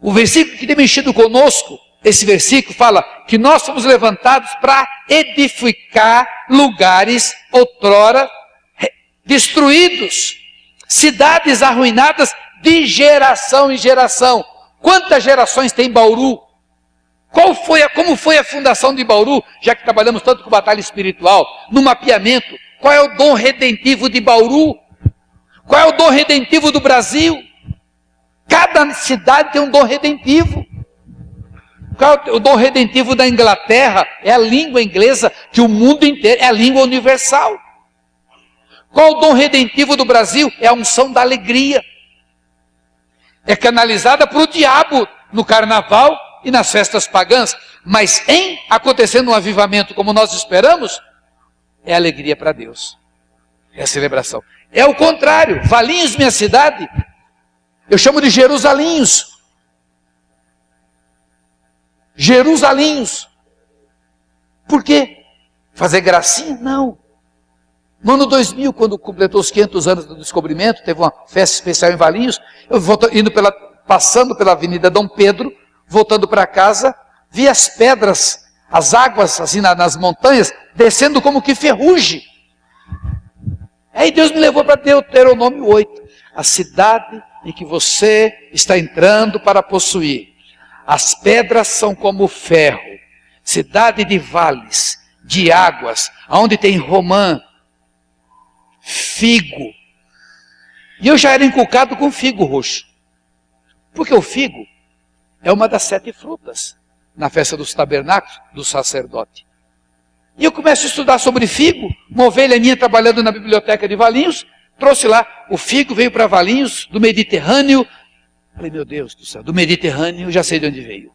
o versículo que tem mexido conosco, esse versículo fala que nós somos levantados para edificar lugares outrora destruídos, cidades arruinadas de geração em geração. Quantas gerações tem Bauru? Como foi a fundação de Bauru, já que trabalhamos tanto com batalha espiritual, no mapeamento? Qual é o dom redentivo de Bauru? Qual é o dom redentivo do Brasil? Cada cidade tem um dom redentivo. Qual é o dom redentivo da Inglaterra? É a língua inglesa, que o mundo inteiro é a língua universal. Qual o dom redentivo do Brasil? É a unção da alegria. É canalizada para o diabo no carnaval e nas festas pagãs, mas em acontecendo um avivamento como nós esperamos, é alegria para Deus, é a celebração. É o contrário. Valinhos, minha cidade, eu chamo de Jerusalinhos. Jerusalinhos. Por quê? Fazer gracinha? Não. No ano 2000, quando completou os 500 anos do descobrimento, teve uma festa especial em Valinhos, eu passando pela Avenida Dom Pedro, voltando para casa, vi as pedras, as águas assim nas montanhas, descendo como que ferrugem. Aí Deus me levou para Deuteronômio 8, a cidade em que você está entrando para possuir. As pedras são como ferro, cidade de vales, de águas, onde tem romã, figo. E eu já era inculcado com figo roxo, porque o figo é uma das 7 frutas na festa dos tabernáculos do sacerdote. E eu começo a estudar sobre figo. Uma ovelha minha trabalhando na biblioteca de Valinhos, trouxe lá, o figo veio para Valinhos, do Mediterrâneo. Falei, meu Deus do céu, do Mediterrâneo, já sei de onde veio.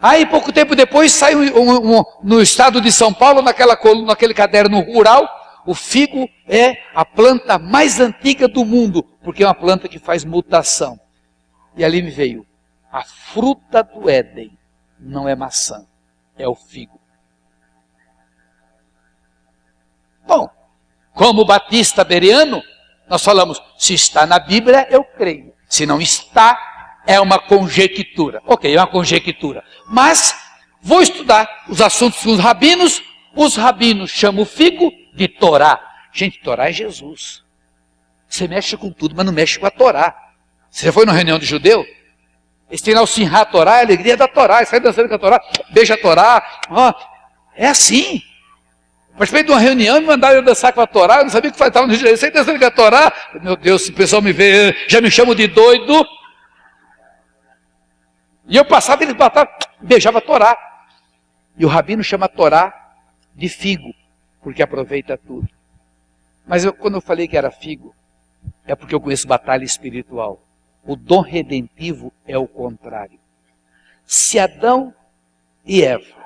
Aí, pouco tempo depois, sai no estado de São Paulo, naquele caderno rural, o figo é a planta mais antiga do mundo, porque é uma planta que faz mutação. E ali me veio, a fruta do Éden não é maçã, é o figo. Bom, como batista bereano, nós falamos, se está na Bíblia, eu creio. Se não está, é uma conjectura. Ok, é uma conjectura. Mas vou estudar os assuntos com os rabinos chamam o figo de Torá. Gente, Torá é Jesus. Você mexe com tudo, mas não mexe com a Torá. Você já foi numa reunião de judeu? Eles têm lá o Simhat Torá, a alegria da Torá. Sai dançando com a Torá, beija a Torá. É assim. Participei de uma reunião e me mandaram eu dançar com a Torá. Eu não sabia o que fazer, estava no Israel. Sai dançando com a Torá. Meu Deus, se o pessoal me vê, já me chamam de doido. E eu passava, eles batavam, beijava a Torá. E o rabino chama a Torá de figo, porque aproveita tudo. Mas quando eu falei que era figo, é porque eu conheço batalha espiritual. O dom redentivo é o contrário. Se Adão e Eva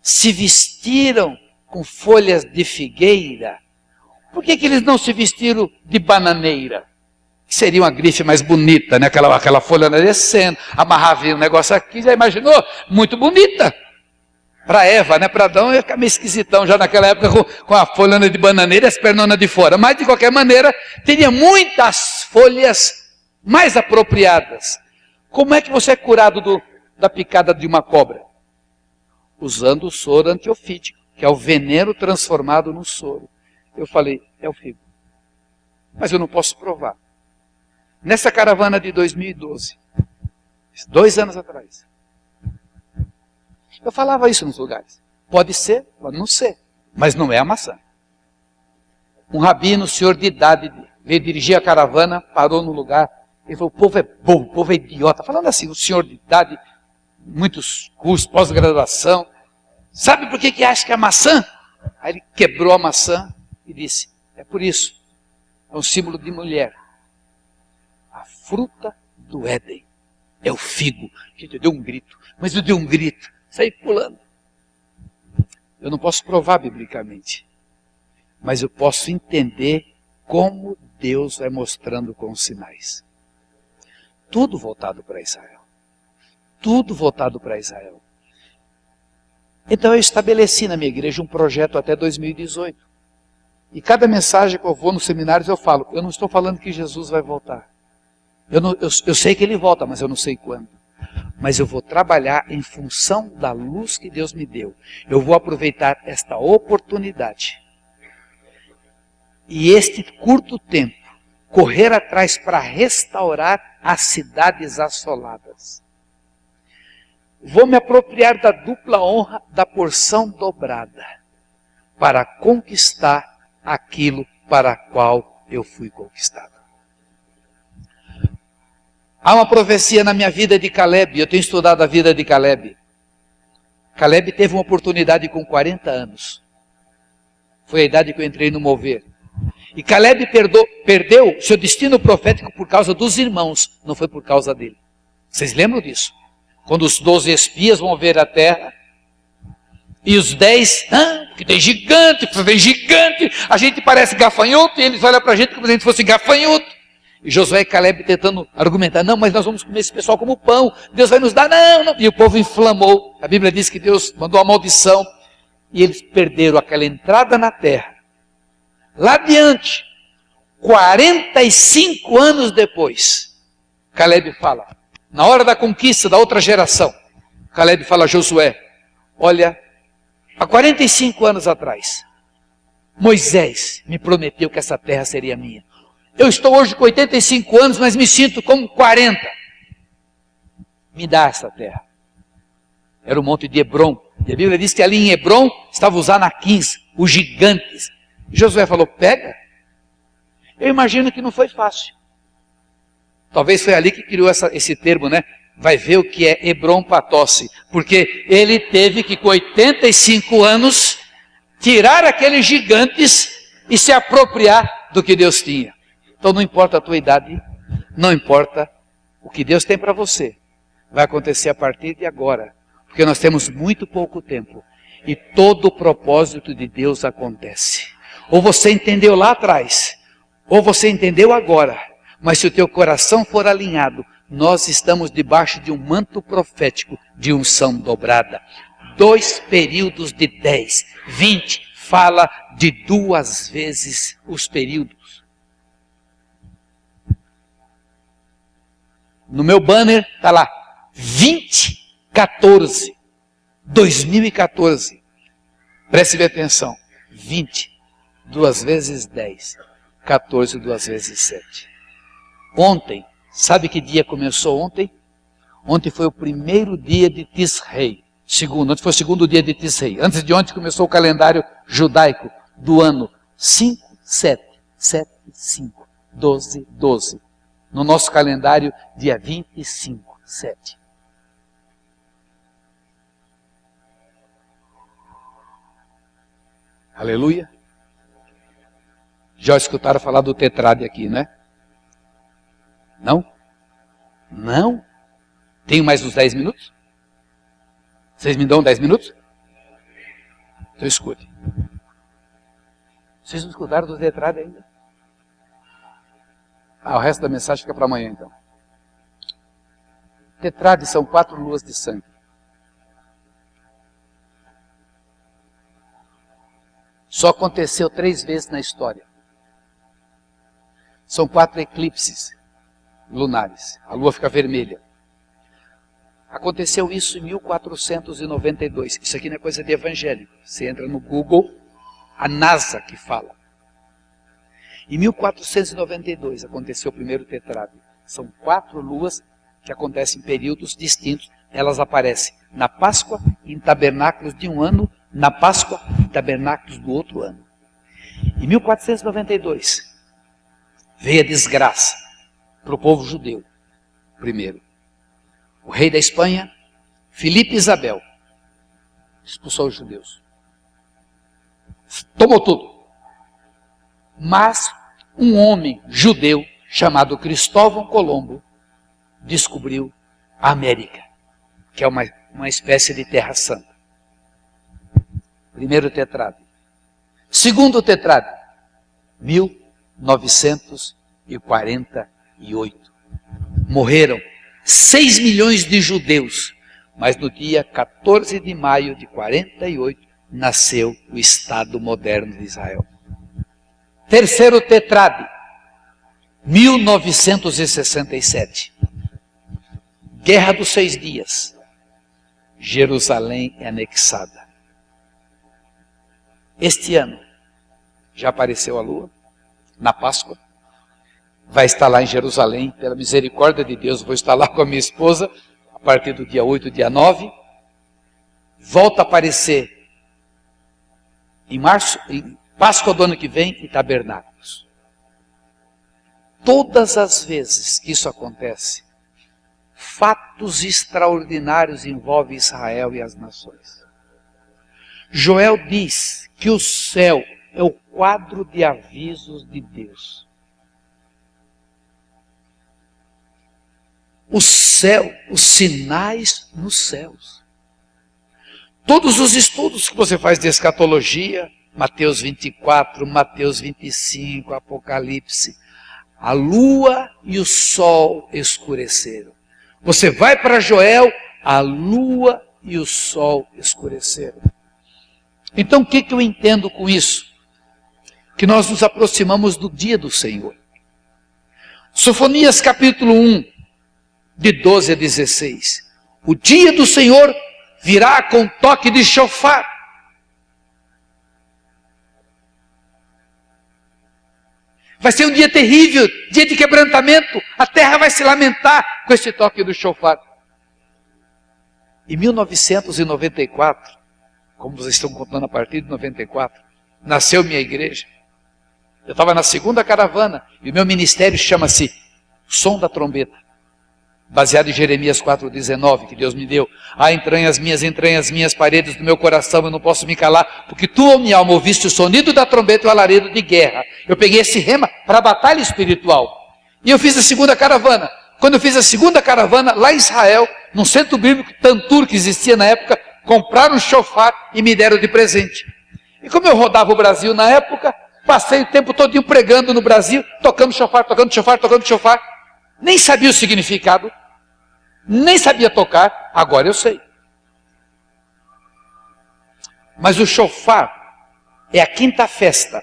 se vestiram com folhas de figueira, por que eles não se vestiram de bananeira? Seria uma grife mais bonita, né? Aquela folha descendo, amarrava um negócio aqui, já imaginou? Muito bonita. Para Eva, né? Para Adão ia ficar meio esquisitão já naquela época com a folha de bananeira e as pernonas de fora. Mas de qualquer maneira, teria muitas folhas mais apropriadas. Como é que você é curado da picada de uma cobra? Usando o soro antiofídico, que é o veneno transformado no soro. Eu falei, é o figo. Mas eu não posso provar. Nessa caravana de 2012, 2 anos atrás, eu falava isso nos lugares. Pode ser, pode não ser, mas não é a maçã. Um rabino, senhor de idade, veio dirigir a caravana, parou no lugar, ele falou, o povo é burro, o povo é idiota. Falando assim, o senhor de idade, muitos cursos, pós-graduação, sabe por que acha que é a maçã? Aí ele quebrou a maçã e disse, é por isso, é um símbolo de mulher. A fruta do Éden é o figo. Gente, eu dei um grito, mas eu dei um grito, saí pulando. Eu não posso provar biblicamente, mas eu posso entender como Deus vai mostrando com os sinais. Tudo voltado para Israel. Tudo voltado para Israel. Então eu estabeleci na minha igreja um projeto até 2018. E cada mensagem que eu vou nos seminários eu falo, eu não estou falando que Jesus vai voltar. Eu sei que ele volta, mas eu não sei quando. Mas eu vou trabalhar em função da luz que Deus me deu. Eu vou aproveitar esta oportunidade. E este curto tempo, correr atrás para restaurar as cidades assoladas. Vou me apropriar da dupla honra da porção dobrada, para conquistar aquilo para qual eu fui conquistado. Há uma profecia na minha vida de Caleb, eu tenho estudado a vida de Caleb. Caleb teve uma oportunidade com 40 anos. Foi a idade que eu entrei no mover. E Caleb perdeu seu destino profético por causa dos irmãos, não foi por causa dele. Vocês lembram disso? Quando os 12 espias vão ver a terra, e os 10, porque tem gigante, a gente parece gafanhoto, e eles olham para a gente como se a gente fosse gafanhoto. E Josué e Caleb tentando argumentar, não, mas nós vamos comer esse pessoal como pão, Deus vai nos dar, não. E o povo inflamou, a Bíblia diz que Deus mandou a maldição, e eles perderam aquela entrada na terra. Lá adiante, 45 anos depois, Caleb fala, na hora da conquista da outra geração, Caleb fala a Josué, olha, há 45 anos atrás, Moisés me prometeu que essa terra seria minha. Eu estou hoje com 85 anos, mas me sinto como 40. Me dá essa terra. Era o monte de Hebron. E a Bíblia diz que ali em Hebron estava os anaquins, os gigantes. E Josué falou, pega. Eu imagino que não foi fácil. Talvez foi ali que criou esse termo, né? Vai ver o que é Hebron Patosse. Porque ele teve que, com 85 anos, tirar aqueles gigantes e se apropriar do que Deus tinha. Então não importa a tua idade, não importa o que Deus tem para você. Vai acontecer a partir de agora. Porque nós temos muito pouco tempo. E todo o propósito de Deus acontece. Ou você entendeu lá atrás, ou você entendeu agora. Mas se o teu coração for alinhado, nós estamos debaixo de um manto profético de unção dobrada. 2 períodos de 10, 20, fala de 2 vezes os períodos. No meu banner está lá, 2014, 2014. Preste bem atenção, 20, 2 vezes 10, 14, 2 vezes 7. Ontem, sabe que dia começou ontem? Ontem foi o primeiro dia de Tisrei. Ontem foi o segundo dia de Tisrei. Antes de ontem começou o calendário judaico do ano 5, 7, 7, 5, 12, 12. No nosso calendário, dia 25, 7. Aleluia. Já escutaram falar do tetrade aqui, né? Não? Não? Tenho mais uns 10 minutos? Vocês me dão 10 minutos? Então escute. Vocês não escutaram do tetrade ainda? O resto da mensagem fica para amanhã então. Tetrade são 4 luas de sangue. Só aconteceu 3 vezes na história. São 4 eclipses lunares. A lua fica vermelha. Aconteceu isso em 1492. Isso aqui não é coisa de evangélico. Você entra no Google, a NASA que fala. Em 1492 aconteceu o primeiro tetrade. São 4 luas que acontecem em períodos distintos. Elas aparecem na Páscoa, em tabernáculos de um ano, na Páscoa, em tabernáculos do outro ano. Em 1492 veio a desgraça para o povo judeu. Primeiro, o rei da Espanha, Filipe Isabel, expulsou os judeus. Tomou tudo. Mas um homem judeu chamado Cristóvão Colombo descobriu a América, que é uma espécie de terra santa. Primeiro tetrade. Segundo tetrado, 1948. Morreram 6 milhões de judeus, mas no dia 14 de maio de 48 nasceu o Estado moderno de Israel. Terceiro tetrado, 1967. Guerra dos 6 dias. Jerusalém é anexada. Este ano, já apareceu a lua, na Páscoa. Vai estar lá em Jerusalém, pela misericórdia de Deus, vou estar lá com a minha esposa, a partir do dia 8, dia 9. Volta a aparecer em março, em Páscoa do ano que vem, em Tabernáculos. Todas as vezes que isso acontece, fatos extraordinários envolvem Israel e as nações. Joel diz que o céu é o quadro de avisos de Deus. O céu, os sinais nos céus. Todos os estudos que você faz de escatologia, Mateus 24, Mateus 25, Apocalipse, a lua e o sol escureceram. Você vai para Joel, a lua e o sol escureceram. Então o que eu entendo com isso? Que nós nos aproximamos do dia do Senhor. Sofonias capítulo 1, de 12 a 16. O dia do Senhor virá com toque de chofar. Vai ser um dia terrível, dia de quebrantamento. A terra vai se lamentar com esse toque do chofar. Em 1994, como vocês estão contando a partir de 94, nasceu minha igreja. Eu estava na segunda caravana e o meu ministério chama-se Som da Trombeta, baseado em Jeremias 4,19, que Deus me deu. Entranhas minhas, paredes do meu coração, eu não posso me calar, porque tu, ó minha alma, ouviste o sonido da trombeta e o alarido de guerra. Eu peguei esse rema para a batalha espiritual. E eu fiz a segunda caravana. Quando eu fiz a segunda caravana, lá em Israel, num centro bíblico Tantur, que existia na época, compraram um chofar e me deram de presente. E como eu rodava o Brasil na época, passei o tempo todo pregando no Brasil, tocando chofar. Nem sabia o significado, nem sabia tocar, agora eu sei. Mas o chofar é a quinta festa,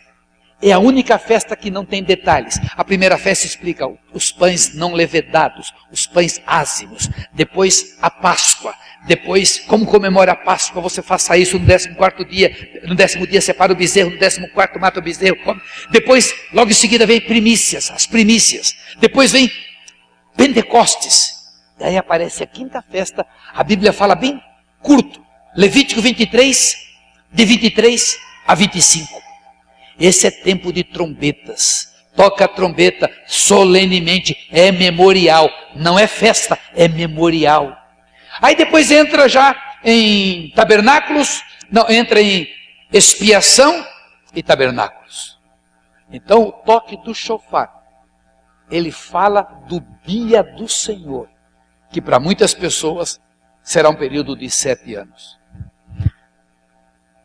é a única festa que não tem detalhes. A primeira festa explica os pães não levedados, os pães ázimos. Depois a Páscoa. Depois, como comemora a Páscoa, você faça isso no 14º dia. No 10º dia separa o bezerro, no 14º mata o bezerro. Depois, logo em seguida vem primícias, as primícias. Depois vem Pentecostes. Daí aparece a quinta festa. A Bíblia fala bem curto. Levítico 23, de 23 a 25. Esse é tempo de trombetas. Toca a trombeta solenemente. É memorial. Não é festa, é memorial. Aí depois entra já em tabernáculos. Não, entra em expiação e tabernáculos. Então o toque do chofar, ele fala do dia do Senhor, que para muitas pessoas será um período de 7 anos.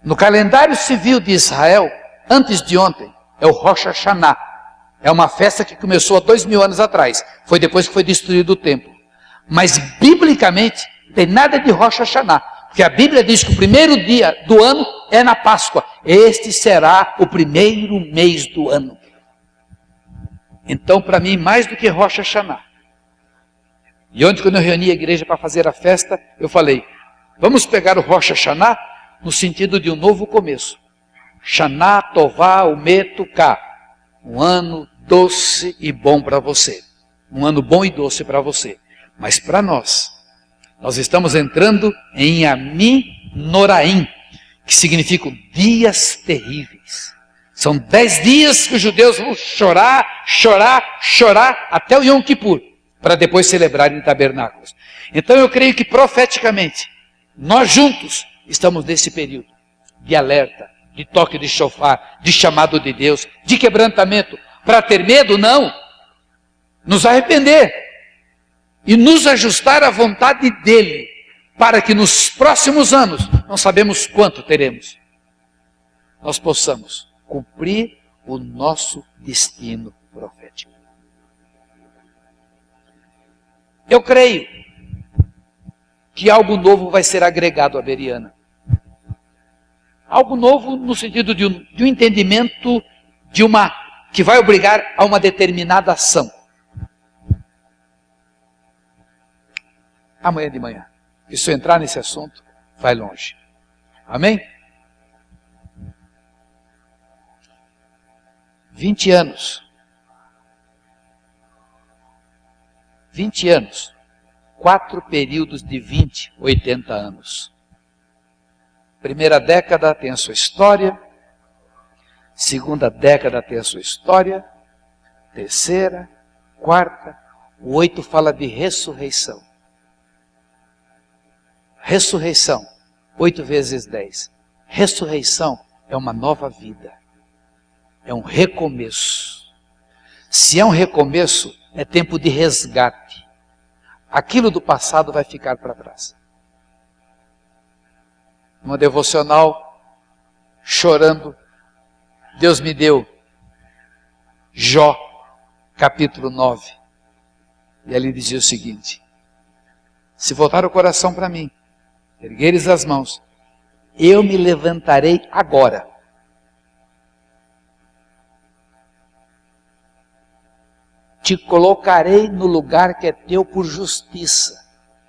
No calendário civil de Israel, antes de ontem, é o Rosh Hashanah. É uma festa que começou há 2000 anos atrás. Foi depois que foi destruído o templo. Mas, biblicamente, tem nada de Rosh Hashanah. Porque a Bíblia diz que o primeiro dia do ano é na Páscoa. Este será o primeiro mês do ano. Então, para mim, mais do que Rosh Hashanah. E ontem, quando eu reuni a igreja para fazer a festa, eu falei, vamos pegar o Rosh Hashanah no sentido de um novo começo. Shana Tová Umetuká. Um ano doce e bom para você. Um ano bom e doce para você. Mas para nós estamos entrando em Yamim Noraim, que significam dias terríveis. São 10 dias que os judeus vão chorar até o Yom Kippur, para depois celebrarem tabernáculos. Então eu creio que profeticamente, nós juntos estamos nesse período de alerta, de toque de chofar, de chamado de Deus, de quebrantamento. Para ter medo, não. Nos arrepender e nos ajustar à vontade dEle, para que nos próximos anos, não sabemos quanto teremos, nós possamos cumprir o nosso destino profético. Eu creio que algo novo vai ser agregado à Beriana. Algo novo no sentido de um entendimento que vai obrigar a uma determinada ação. Amanhã de manhã. E se eu entrar nesse assunto, vai longe. Amém? 20 anos. 20 anos. 4 períodos de 20, 80 anos. Primeira década tem a sua história. Segunda década tem a sua história. Terceira, quarta. O 8 fala de ressurreição. Ressurreição. 8 vezes 10. Ressurreição é uma nova vida. É um recomeço. Se é um recomeço, é tempo de resgate. Aquilo do passado vai ficar para trás. Uma devocional, chorando, Deus me deu Jó, capítulo 9. E ali dizia o seguinte: se voltar o coração para mim, ergueres as mãos, eu me levantarei agora. Te colocarei no lugar que é teu por justiça.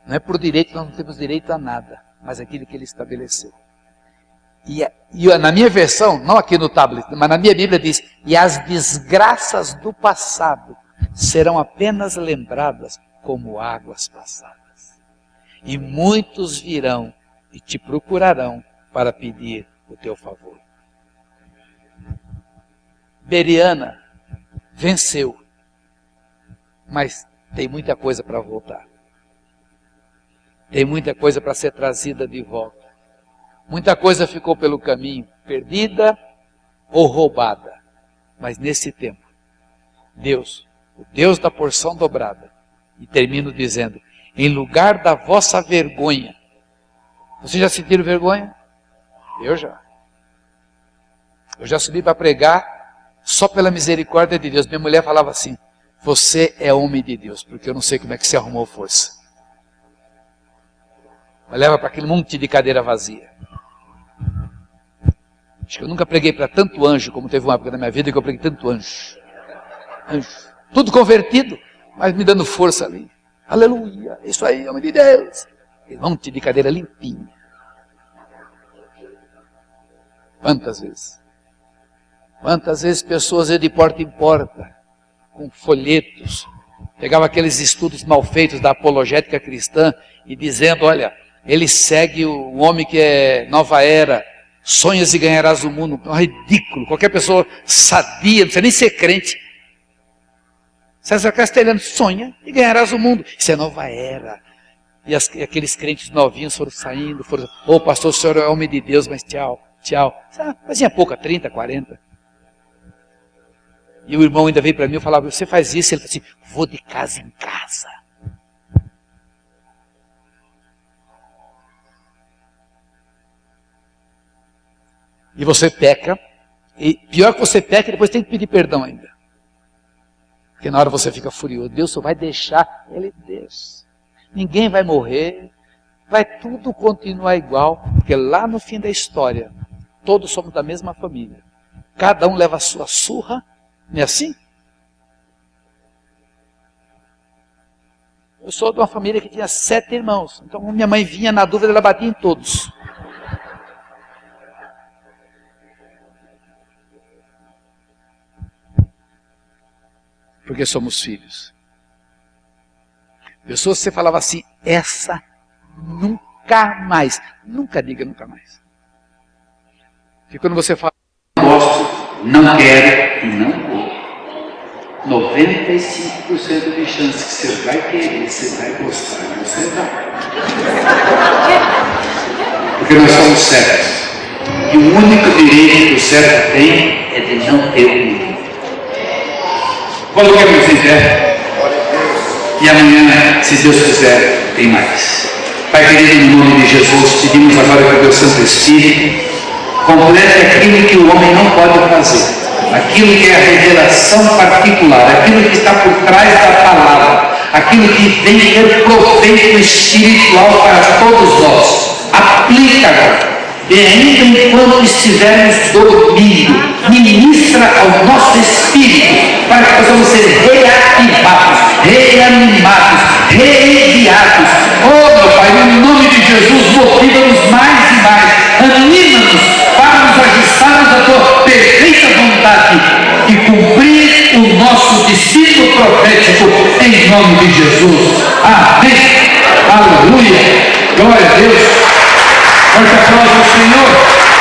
Não é por direito, nós não temos direito a nada, mas aquilo que ele estabeleceu. E na minha versão, não aqui no tablet, mas na minha Bíblia diz: e as desgraças do passado serão apenas lembradas como águas passadas. E muitos virão e te procurarão para pedir o teu favor. Beriana venceu, mas tem muita coisa para voltar. Tem muita coisa para ser trazida de volta. Muita coisa ficou pelo caminho, perdida ou roubada. Mas nesse tempo, Deus, o Deus da porção dobrada, e termino dizendo: em lugar da vossa vergonha. Vocês já sentiram vergonha? Eu já. Eu já subi para pregar só pela misericórdia de Deus. Minha mulher falava assim: você é homem de Deus, porque eu não sei como é que você arrumou força. Mas leva para aquele monte de cadeira vazia. Acho que eu nunca preguei para tanto anjo, como teve uma época da minha vida que eu preguei tanto anjo. Anjo. Tudo convertido, mas me dando força ali. Aleluia, isso aí, homem de Deus. Um monte de cadeira limpinha. Quantas vezes? Quantas vezes pessoas iam de porta em porta, com folhetos, pegava aqueles estudos mal feitos da apologética cristã e dizendo: olha, ele segue o homem que é nova era, sonhas e ganharás o mundo. É um ridículo, qualquer pessoa sadia, não precisa nem ser crente. César Castelhano, sonha e ganharás o mundo. Isso é nova era. E aqueles crentes novinhos foram saindo, ô pastor, o senhor é homem de Deus, mas tchau, tchau. Fazia pouca, 30, 40. E o irmão ainda veio para mim e falava: você faz isso? Ele falou assim: vou de casa em casa. E você peca, e pior que você peca, depois tem que pedir perdão ainda. Porque na hora você fica furioso. Deus só vai deixar, Ele deixa. Ninguém vai morrer, vai tudo continuar igual, porque lá no fim da história, todos somos da mesma família. Cada um leva a sua surra, não é assim? Eu sou de uma família que tinha 7 irmãos, então minha mãe vinha, na dúvida ela batia em todos. Porque somos filhos. Pessoas, você falava assim: essa nunca mais. Nunca diga nunca mais. Porque quando você fala: não gosto, não quero e não vou, 95% de chance que você vai querer, você vai gostar, mas você vai. Porque nós somos cegos. E o único direito que o cego tem é de não ter o direito. Coloquemos em pé. E amanhã, se Deus quiser, tem mais. Pai querido, no nome de Jesus, pedimos agora que o teu Santo Espírito Complete aquilo que o homem não pode fazer. Aquilo que é a revelação particular, aquilo que está por trás da palavra, aquilo que vem ter proveito espiritual para todos nós. Aplica agora. E ainda enquanto estivermos dormindo, ministra ao nosso espírito, para que possamos ser reativados, reanimados, reenviados. Oh meu Pai, no nome de Jesus, motiva-nos mais e mais, anima-nos para nos ajustarmos à Tua perfeita vontade e cumprir o nosso destino profético, em nome de Jesus. Amém. Aleluia. Glória a Deus. Forte aplauso ao Senhor.